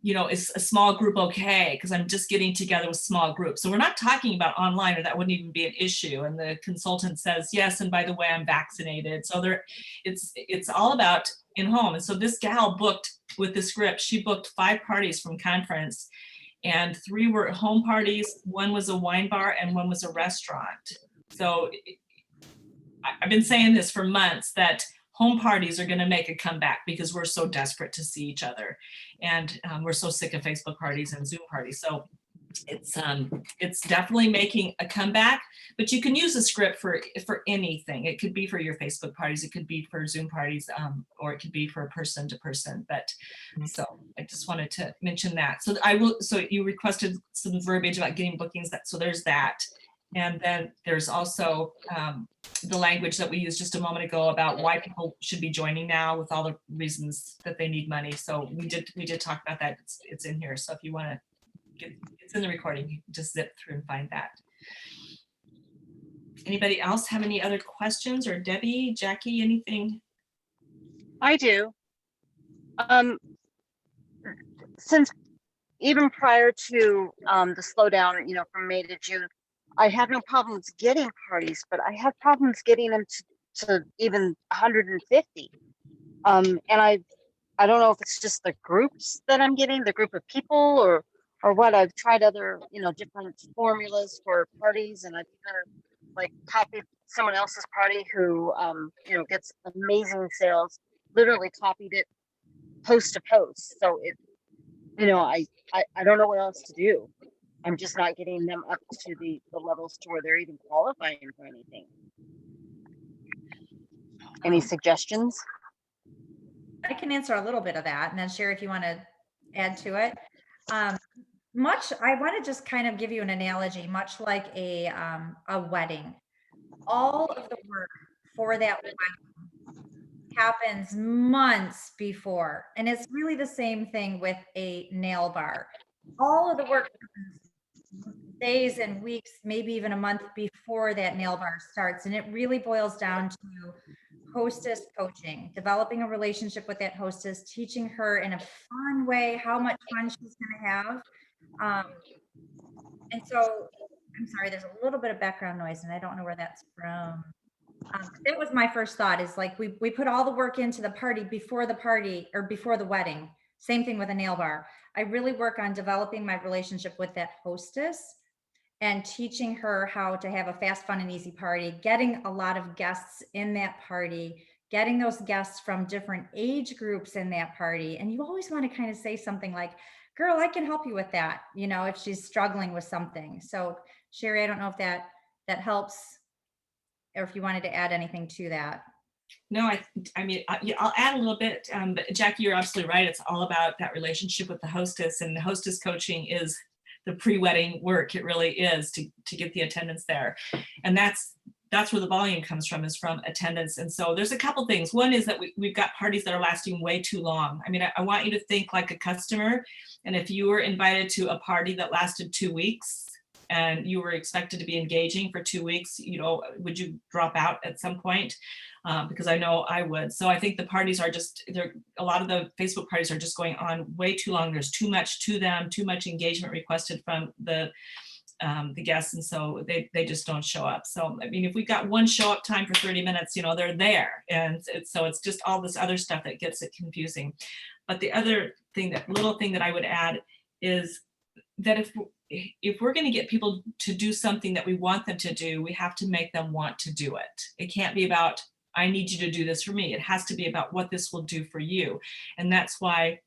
is a small group okay, because I'm just getting together with small groups. So we're not talking about online, or that wouldn't even be an issue. And the consultant says, yes, and by the way, I'm vaccinated. So it's all about in-home. And so this gal booked with the script, she booked 5 parties from conference, and 3 were home parties, 1 was a wine bar, and 1 was a restaurant. So I've been saying this for months, that home parties are going to make a comeback because we're so desperate to see each other, and we're so sick of Facebook parties and Zoom parties. So it's definitely making a comeback. But you can use a script for anything. It could be for your Facebook parties, it could be for Zoom parties, or it could be for person to person. But so I just wanted to mention that. So So you requested some verbiage about getting bookings. So there's that. And then there's also the language that we used just a moment ago about why people should be joining now, with all the reasons that they need money. So we did talk about that. It's in here. So if you want to it's in the recording, you can just zip through and find that. Anybody else have any other questions? Or Debbie, Jackie, anything? I do. Since even prior to the slowdown, from May to June, I have no problems getting parties, but I have problems getting them to even 150. And I don't know if it's just the groups that I'm getting, the group of people, or what. I've tried other, different formulas for parties, and I've like copied someone else's party who, gets amazing sales, literally copied it post to post. So I don't know what else to do. I'm just not getting them up to the levels to where they're even qualifying for anything. Any suggestions? I can answer a little bit of that, and then Sherry, if you want to add to it. I want to just kind of give you an analogy, much like a wedding. All of the work for that wedding happens months before, and it's really the same thing with a nail bar. All of the work happens days and weeks, maybe even a month before that nail bar starts, and it really boils down to hostess coaching, developing a relationship with that hostess, teaching her in a fun way how much fun she's going to have. And so, I'm sorry, there's a little bit of background noise, and I don't know where that's from. That was my first thought, is like we put all the work into the party before the wedding. Same thing with a nail bar. I really work on developing my relationship with that hostess and teaching her how to have a fast, fun, and easy party, getting a lot of guests in that party, getting those guests from different age groups in that party. And you always want to kind of say something like, girl, I can help you with that, if she's struggling with something. So Sherry, I don't know if that helps, or if you wanted to add anything to that. No, I'll add a little bit, but Jackie, you're absolutely right. It's all about that relationship with the hostess, and the hostess coaching is the pre-wedding work. It really is to get the attendance there. And that's where the volume comes from, is from attendance. And so there's a couple things. One is that we've got parties that are lasting way too long. I want you to think like a customer. And if you were invited to a party that lasted 2 weeks, and you were expected to be engaging for 2 weeks, would you drop out at some point? Because I know I would. So I think the parties are a lot of the Facebook parties are just going on way too long. There's too much to them, too much engagement requested from the guests. And so they just don't show up. So, if we got one show up time for 30 minutes, they're there. And it's just all this other stuff that gets it confusing. But the other thing, little thing that I would add is that if we're going to get people to do something that we want them to do, we have to make them want to do it. It can't be about, I need you to do this for me. It has to be about what this will do for you. And that's why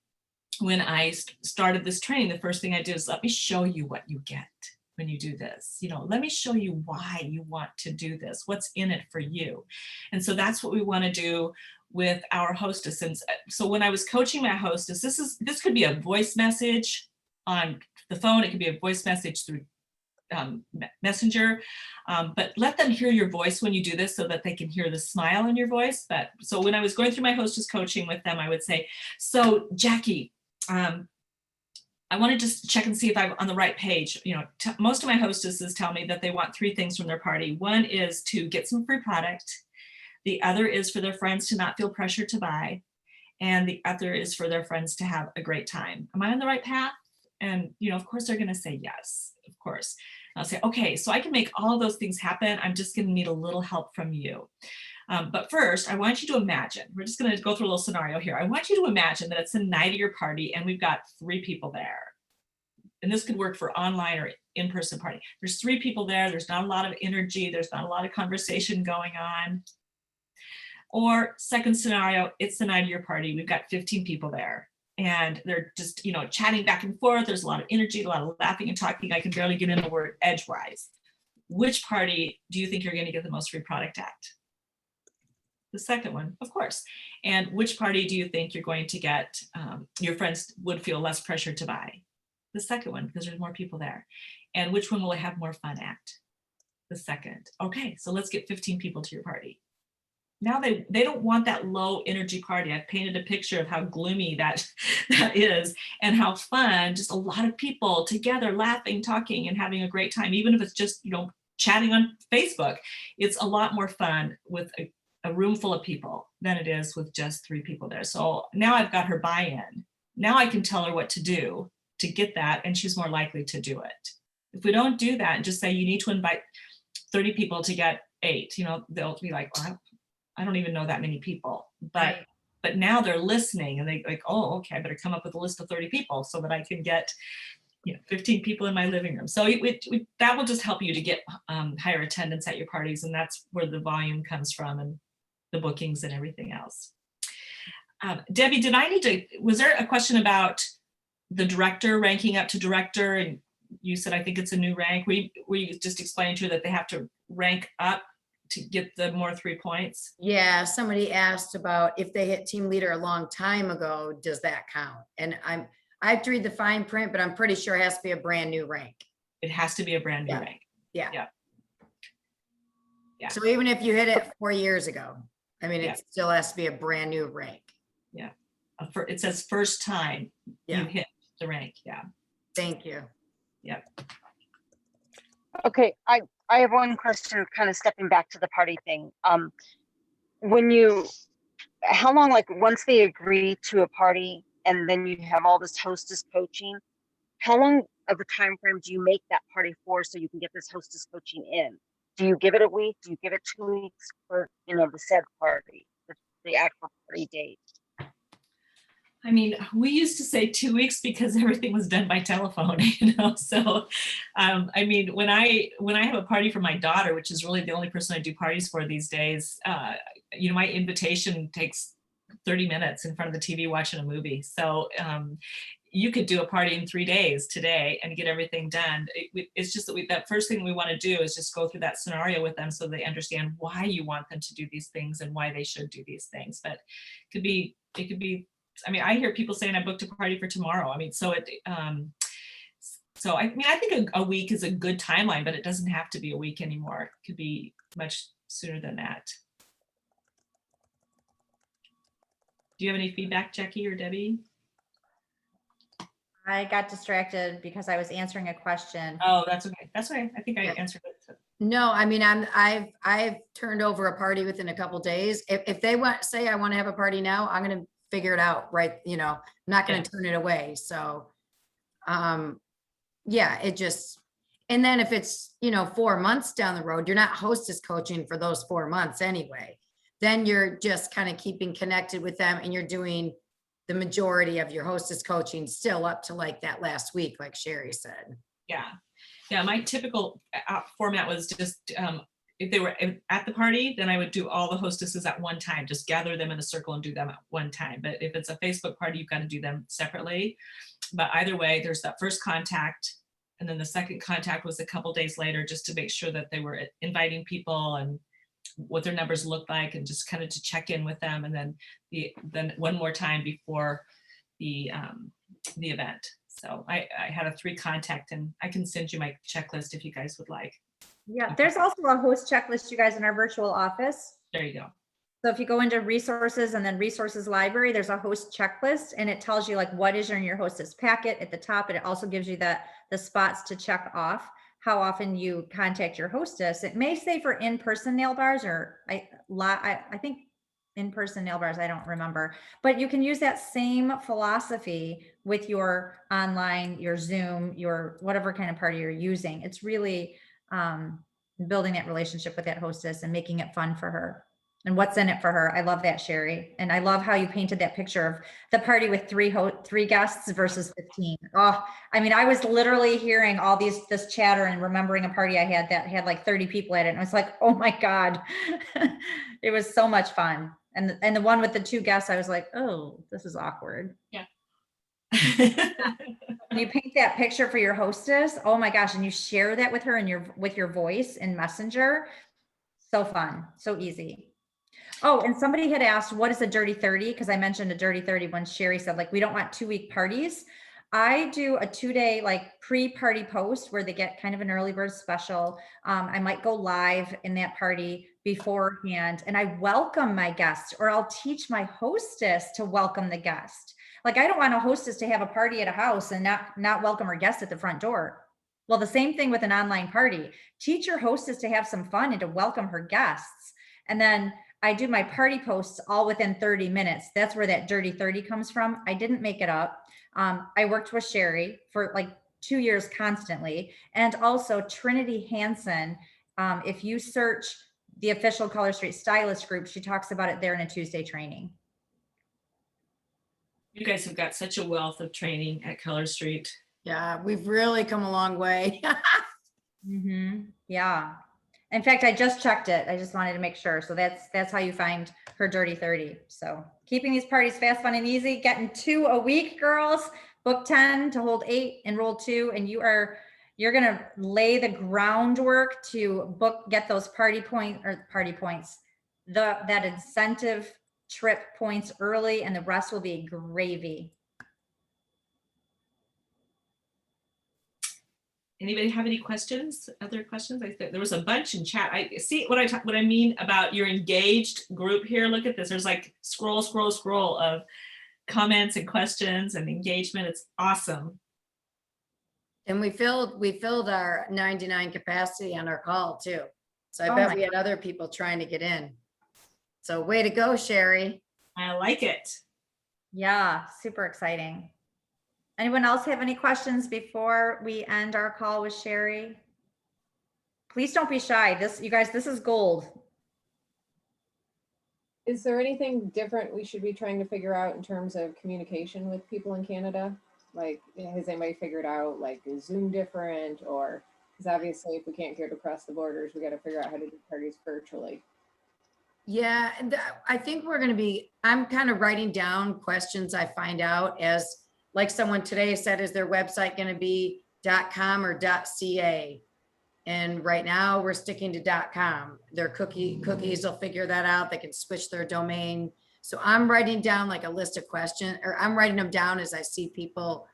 when I started this training, the first thing I did is, let me show you what you get when you do this. Let me show you why you want to do this, what's in it for you. And so that's what we want to do with our hostess. And so when I was coaching my hostess, this could be a voice message on the phone. It could be a voice message through Messenger, but let them hear your voice when you do this, so that they can hear the smile in your voice. So when I was going through my hostess coaching with them, I would say, so Jackie, I want to just check and see if I'm on the right page. You know, most of my hostesses tell me that they want 3 things from their party. One is to get some free product. The other is for their friends to not feel pressured to buy. And the other is for their friends to have a great time. Am I on the right path? And, you know, of course, they're going to say yes, of course. I'll say, okay, so I can make all of those things happen. I'm just going to need a little help from you. But first, I want you to imagine, we're just going to go through a little scenario here. I want you to imagine that it's the night of your party and we've got 3 people there. And this could work for online or in-person party. There's 3 people there. There's not a lot of energy. There's not a lot of conversation going on. Or second scenario, it's the night of your party. We've got 15 people there and they're just, you know, chatting back and forth. There's a lot of energy, a lot of laughing and talking. I can barely get in the word edgewise. Which party do you think you're going to get the most free product at? The second one, of course. And which party do you think you're going to get, your friends would feel less pressure to buy? The second one, because there's more people there. And which one will I have more fun at? The second. Okay, so let's get 15 people to your party. Now they don't want that low energy party. I've painted a picture of how gloomy that is and how fun, just a lot of people together laughing, talking and having a great time. Even if it's just, you know, chatting on Facebook, it's a lot more fun with a room full of people than it is with just 3 people there. So now I've got her buy-in. Now I can tell her what to do to get that, and she's more likely to do it. If we don't do that and just say you need to invite 30 people to get 8, you know, they'll be like, well, I don't even know that many people. But now they're listening and they like, oh, okay, I better come up with a list of 30 people so that I can get, you know, 15 people in my living room. So that will just help you to get higher attendance at your parties, and that's where the volume comes from and the bookings and everything else. Debbie, was there a question about the director ranking up to director? And you said, I think it's a new rank. Were you just explaining to her that they have to rank up to get the more 3 points? Yeah, somebody asked about if they hit team leader a long time ago, does that count? And I have to read the fine print, but I'm pretty sure it has to be a brand new rank. It has to be a brand new Yeah. rank. Yeah. Yeah. Yeah. So even if you hit it 4 years ago, I mean, Yeah. it still has to be a brand new rank. Yeah. It says first time Yeah. you hit the rank. Yeah. Thank you. Yeah. Okay, I have one question, kind of stepping back to the party thing. How long, like once they agree to a party and then you have all this hostess coaching, how long of a time frame do you make that party for so you can get this hostess coaching in? Do you give it a week? Do you give it 2 weeks for, you know, the said party, the actual party date? I mean, we used to say 2 weeks because everything was done by telephone, you know? So, I mean, when I have a party for my daughter, which is really the only person I do parties for these days, you know, my invitation takes 30 minutes in front of the TV watching a movie. So you could do a party in 3 days today and get everything done. It's just that that first thing we want to do is just go through that scenario with them so they understand why you want them to do these things and why they should do these things. But it could be, I mean, I hear people saying I booked a party for tomorrow. I mean, so I mean, I think a week is a good timeline, but it doesn't have to be a week anymore. It could be much sooner than that. Do you have any feedback, Jackie or Debbie? I got distracted because I was answering a question. Oh, that's okay. That's okay. I think I answered it. No, I mean, I've turned over a party within a couple days. If they say I want to have a party now, I'm going to figure it out, right? You know, I'm not going to turn it away. So, yeah, it just, and then if it's, you know, 4 months down the road, you're not hostess coaching for those 4 months anyway. Then you're just kind of keeping connected with them and you're doing the majority of your hostess coaching still up to like that last week, like Shari said. Yeah. Yeah. My typical format was just, if they were at the party, then I would do all the hostesses at one time, just gather them in a circle and do them at one time. But if it's a Facebook party, you've got to do them separately. But either way, there's that first contact. And then the second contact was a couple days later, just to make sure that they were inviting people and what their numbers looked like and just kind of to check in with them. And then one more time before the event. So I had a 3 contact, and I can send you my checklist if you guys would like. Yeah, there's also a host checklist, you guys, in our virtual office. There you go. So if you go into resources and then resources library, there's a host checklist and it tells you like what is in your hostess packet at the top. And it also gives you the spots to check off how often you contact your hostess. It may say for in-person nail bars or I think in-person nail bars, I don't remember, but you can use that same philosophy with your online, your Zoom, your whatever kind of party you're using. It's really building that relationship with that hostess and making it fun for her. And what's in it for her. I love that, Sherry. And I love how you painted that picture of the party with three guests versus 15. Oh, I mean, I was literally hearing all this chatter and remembering a party I had that had like 30 people at it. And I was like, oh my God, it was so much fun. And the one with the 2 guests, I was like, oh, this is awkward. Yeah. When you paint that picture for your hostess, oh my gosh, and you share that with her and with your voice in Messenger. So fun, so easy. Oh, and somebody had asked, what is a dirty 30? Because I mentioned a dirty 30 when Sherry said, like, we don't want 2-week parties. I do a 2-day like pre-party post where they get kind of an early bird special. I might go live in that party beforehand and I welcome my guests, or I'll teach my hostess to welcome the guest. Like, I don't want a hostess to have a party at a house and not welcome her guest at the front door. Well, the same thing with an online party. Teach your hostess to have some fun and to welcome her guests. And then I do my party posts all within 30 minutes. That's where that dirty 30 comes from. I didn't make it up. I worked with Sherry for like 2 years constantly. And also Trinity Hansen. If you search the official Color Street Stylist group, she talks about it there in a Tuesday training. You guys have got such a wealth of training at Color Street. Yeah, we've really come a long way. Yeah. In fact, I just checked it. I just wanted to make sure. So that's how you find her dirty 30. So keeping these parties fast, fun, and easy, getting 2 a week, girls. Book 10 to hold 8, enroll 2, and you're gonna lay the groundwork to get those that incentive trip points early, and the rest will be gravy. Anybody have any questions? Other questions? I think there was a bunch in chat. I see what I mean about your engaged group here. Look at this. There's like scroll of comments and questions and engagement. It's awesome. And we filled our 99 capacity on our call too. So I Oh bet my we had other people trying to get in. So way to go, Sherry. I like it. Yeah, super exciting. Anyone else have any questions before we end our call with Sherry? Please don't be shy. You guys, this is gold. Is there anything different we should be trying to figure out in terms of communication with people in Canada? Like, has anybody figured out, like, is Zoom different? Or, because obviously if we can't get across the borders, we got to figure out how to do parties virtually. Yeah, and I think I'm kind of writing down questions I find out as, like someone today said, is their website going to be .com or .ca? And right now we're sticking to .com. Their cookies will figure that out. They can switch their domain. So I'm writing down like a list of questions, or I'm writing them down as I see people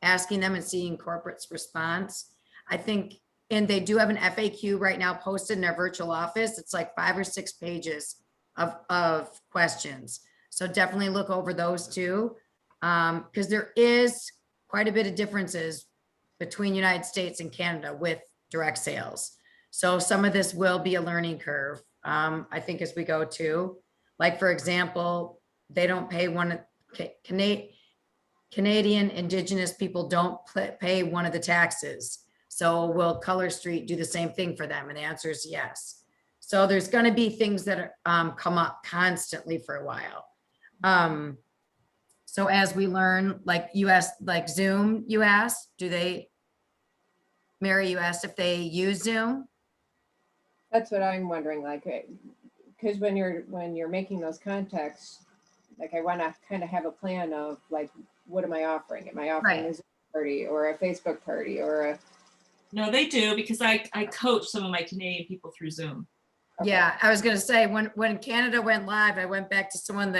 asking them and seeing corporate's response. I think, and they do have an FAQ right now posted in their virtual office. It's like 5 or 6 pages of questions. So definitely look over those too. Because there is quite a bit of differences between United States and Canada with direct sales. So some of this will be a learning curve, I think, as we go too. Like, for example, they don't pay Canadian Indigenous people don't pay one of the taxes. So will Color Street do the same thing for them? And the answer is yes. So there's going to be things that come up constantly for a while. So as we learn, like like Zoom, you asked, Mary, you asked if they use Zoom? That's what I'm wondering, like, because when you're making those contacts, like, I want to kind of have a plan of, like, what am I offering? Am I offering a Zoom party or a Facebook party or a... No, they do, because I coach some of my Canadian people through Zoom. Okay. Yeah, I was going to say, when Canada went live, I went back to someone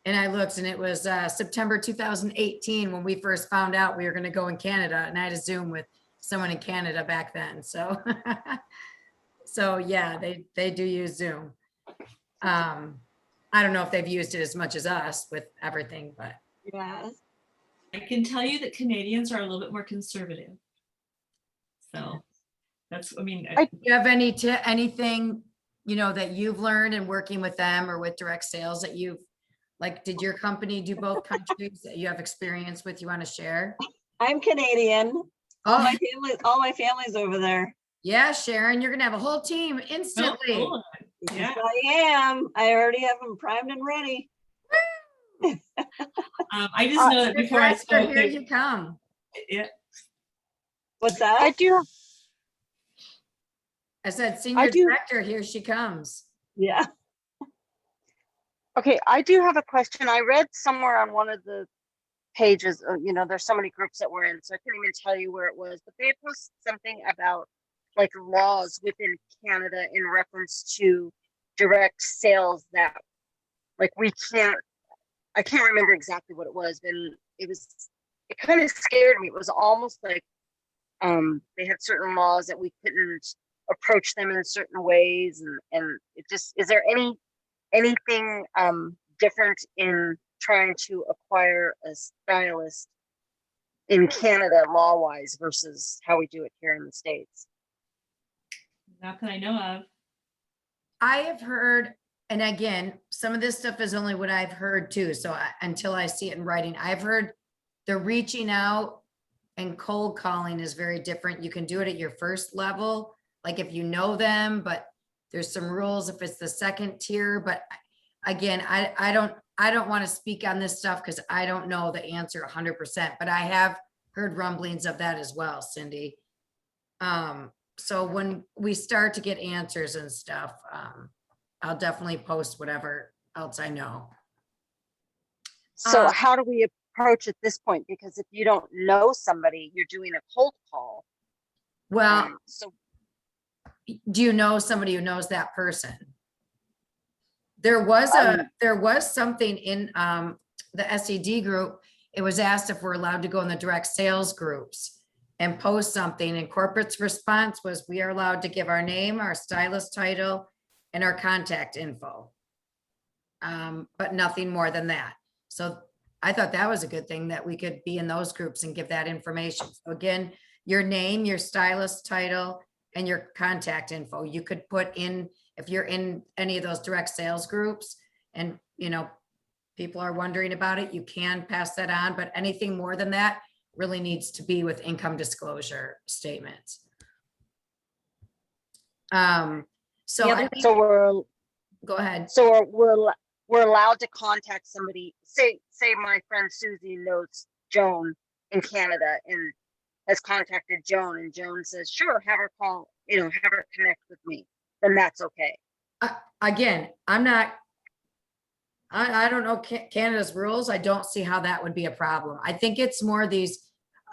and I looked, and it was September 2018 when we first found out we were going to go in Canada, and I had a Zoom with someone in Canada back then. So, so yeah, they do use Zoom. I don't know if they've used it as much as us with everything, but Yeah. I can tell you that Canadians are a little bit more conservative. So that's, I mean, I- do you have anything, you know, that you've learned in working with them or with direct sales that you've, like, did your company do both countries that you have experience with, you want to share? I'm Canadian. Oh, All my family's over there. yeah, Sharon, you're gonna have a whole team oh, instantly. cool. Yeah. Yes, I am. I already have them primed and ready. I just know that before I Director, spoke, here you come. yeah, What's that? I do, I said, senior do- director, here she comes. Yeah. okay, I do have a question. I read somewhere on one of the pages, you know, there's so many groups that we're in, so I couldn't even tell you where it was, but they posted something about like laws within Canada in reference to direct sales that like I can't remember exactly what it was, but it kind of scared me. It was almost like they had certain laws that we couldn't approach them in certain ways, and it just, is there anything different in trying to acquire a stylist in Canada law-wise versus how we do it here in the States? not that I know of. I have heard, and again, some of this stuff is only what I've heard too. So until I see it in writing, I've heard the reaching out and cold calling is very different. You can do it at your first level, like if you know them, but there's some rules if it's the second tier. But again, I don't want to speak on this stuff because I don't know the answer 100%, but I have heard rumblings of that as well, Cindy. So when we start to get answers and stuff, I'll definitely post whatever else I know. So how do we approach at this point? Because if you don't know somebody, you're doing a cold call. Well, So do you know somebody who knows that person? There was something in the SED group. It was asked if we're allowed to go in the direct sales groups and post something, and corporate's response was, we are allowed to give our name, our stylist title, and our contact info. But nothing more than that. So I thought that was a good thing, that we could be in those groups and give that information. So again, your name, your stylist title, and your contact info. You could put in, if you're in any of those direct sales groups and, you know, people are wondering about it, you can pass that on, but anything more than that really needs to be with income disclosure statements. So I think, so we're go ahead. So we're allowed to contact somebody. Say my friend Susie knows Joan in Canada and has contacted Joan, and Joan says, "Sure, have her call. You know, have her connect with me." Then that's okay. Again, I don't know Canada's rules. I don't see how that would be a problem. I think it's more these,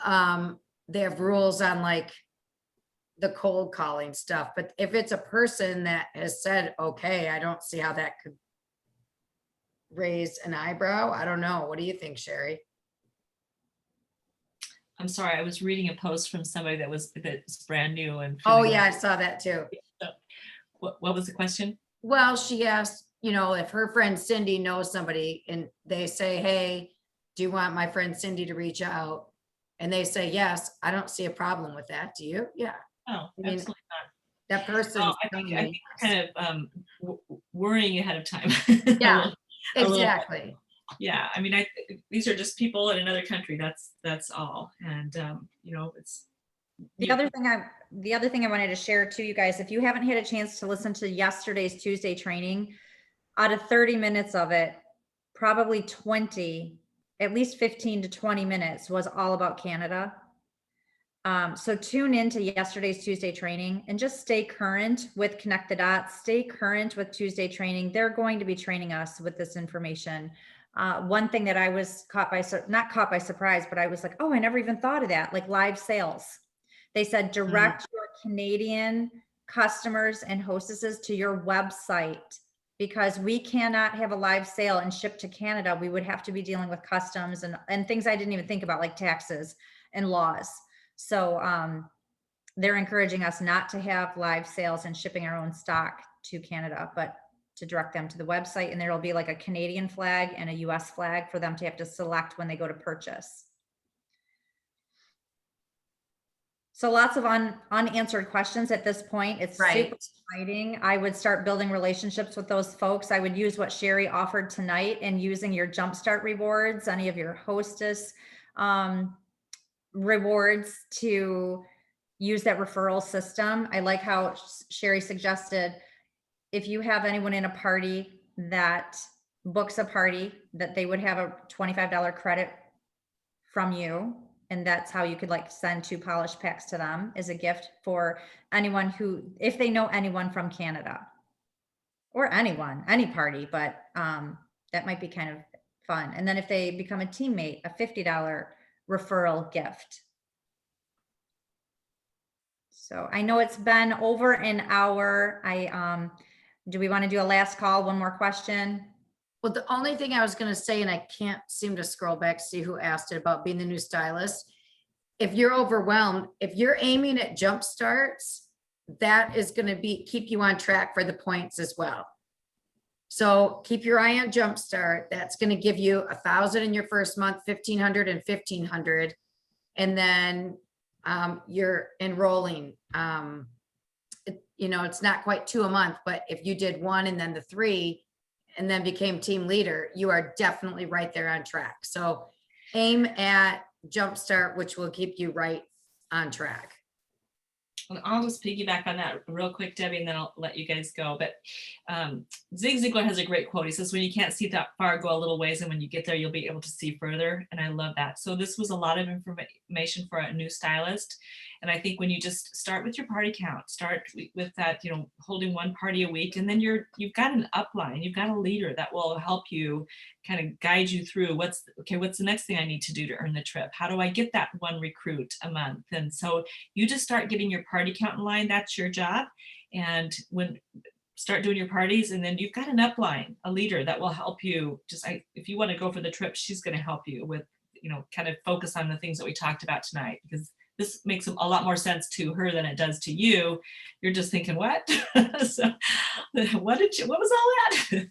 they have rules on like the cold calling stuff, but if it's a person that has said, okay, I don't see how that could raise an eyebrow. I don't know. What do you think, Sherry? I'm sorry, I was reading a post from somebody that's brand new and. Oh yeah, I saw that too. What was the question? Well, she asked, you know, if her friend Cindy knows somebody and they say, hey, do you want my friend Cindy to reach out? And they say, yes, I don't see a problem with that. Do you? Yeah. Oh, I mean, absolutely not. that person. I think kind of worrying ahead of time. Yeah, a little bit. exactly. Yeah, I mean, these are just people in another country. That's all. And you know, it's The other thing I wanted to share to you guys, if you haven't had a chance to listen to yesterday's Tuesday training, out of 30 minutes of it, probably 20, at least 15 to 20 minutes was all about Canada. So tune into yesterday's Tuesday training and just stay current with Connect the Dots, stay current with Tuesday training. They're going to be training us with this information. One thing that I was not caught by surprise, but I was like, oh, I never even thought of that, like live sales. They said direct your Canadian customers and hostesses to your website, because we cannot have a live sale and ship to Canada. We would have to be dealing with customs and things I didn't even think about, like taxes and laws. So they're encouraging us not to have live sales and shipping our own stock to Canada, but to direct them to the website, and there'll be like a Canadian flag and a US flag for them to have to select when they go to purchase. So lots of unanswered questions at this point. It's super Right. exciting. I would start building relationships with those folks. I would use what Shari offered tonight and using your Jumpstart rewards, any of your hostess rewards to use that referral system. I like how Shari suggested if you have anyone in a party that books a party, that they would have a $25 credit from you. And that's how you could like send 2 polish packs to them as a gift for anyone who, if they know anyone from Canada or anyone, any party, but that might be kind of fun. And then if they become a teammate, a $50 referral gift. So I know it's been over an hour. Do we want to do a last call? One more question? Well, the only thing I was gonna say, and I can't seem to scroll back to see who asked it about being the new stylist. If you're overwhelmed, if you're aiming at jump starts, that is gonna keep you on track for the points as well. So keep your eye on Jumpstart. That's gonna give you 1,000 in your first month, 1,500 and 1,500. And then you're enrolling. It's not quite 2 a month, but if you did 1 and then the 3, and then became team leader, you are definitely right there on track. So aim at Jumpstart, which will keep you right on track. And I'll just piggyback on that real quick, Debbie, and then I'll let you guys go. But Zig Ziglar has a great quote. He says, when you can't see that far, go a little ways, and when you get there, you'll be able to see further. And I love that. So this was a lot of information for a new stylist. And I think when you just start with your party count, start with that, holding 1 party a week, and then you've got an upline, you've got a leader that will help you kind of guide you through what's the next thing I need to do to earn the trip? How do I get that 1 recruit a month? And so you just start getting your party count in line. That's your job. And start doing your parties, and then you've got an upline, a leader that will help you. If you want to go for the trip, she's going to help you with, kind of focus on the things that we talked about tonight, because this makes a lot more sense to her than it does to you. You're just thinking, what? So what was all that?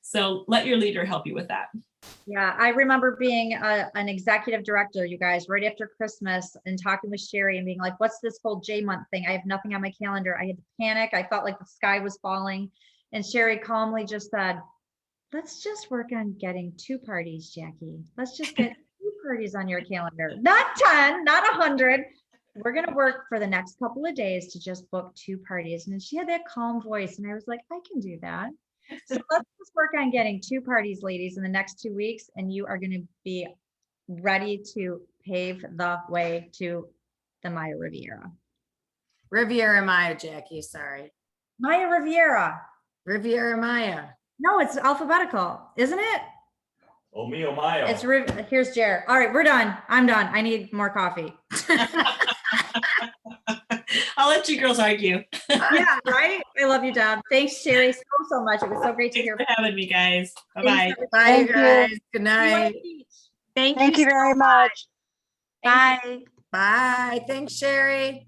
So let your leader help you with that. Yeah, I remember being an executive director, you guys, right after Christmas, and talking with Shari and being like, what's this whole J month thing? I have nothing on my calendar. I had to panic. I felt like the sky was falling. And Shari calmly just said, let's just work on getting 2 parties, Jackie. Let's just get 2 parties on your calendar. Not 10, not 100. We're going to work for the next couple of days to just book 2 parties. And she had that calm voice. And I was like, I can do that. So let's just work on getting 2 parties, ladies, in the next 2 weeks. And you are going to be ready to pave the way to the Maya Riviera. Riviera Maya, Jackie, sorry. Maya Riviera. Riviera Maya. No, it's alphabetical, isn't it? Oh, me, oh, my. It's here's Jared. All right, we're done. I'm done. I need more coffee. I'll let you girls argue. Yeah, right? I love you, Deb. Thanks, Shari, so much. It was so great to hear. Thanks for having me, guys. Bye-bye. Bye, you guys. Good night. Thank you very much. Bye. Bye. Thanks, Shari.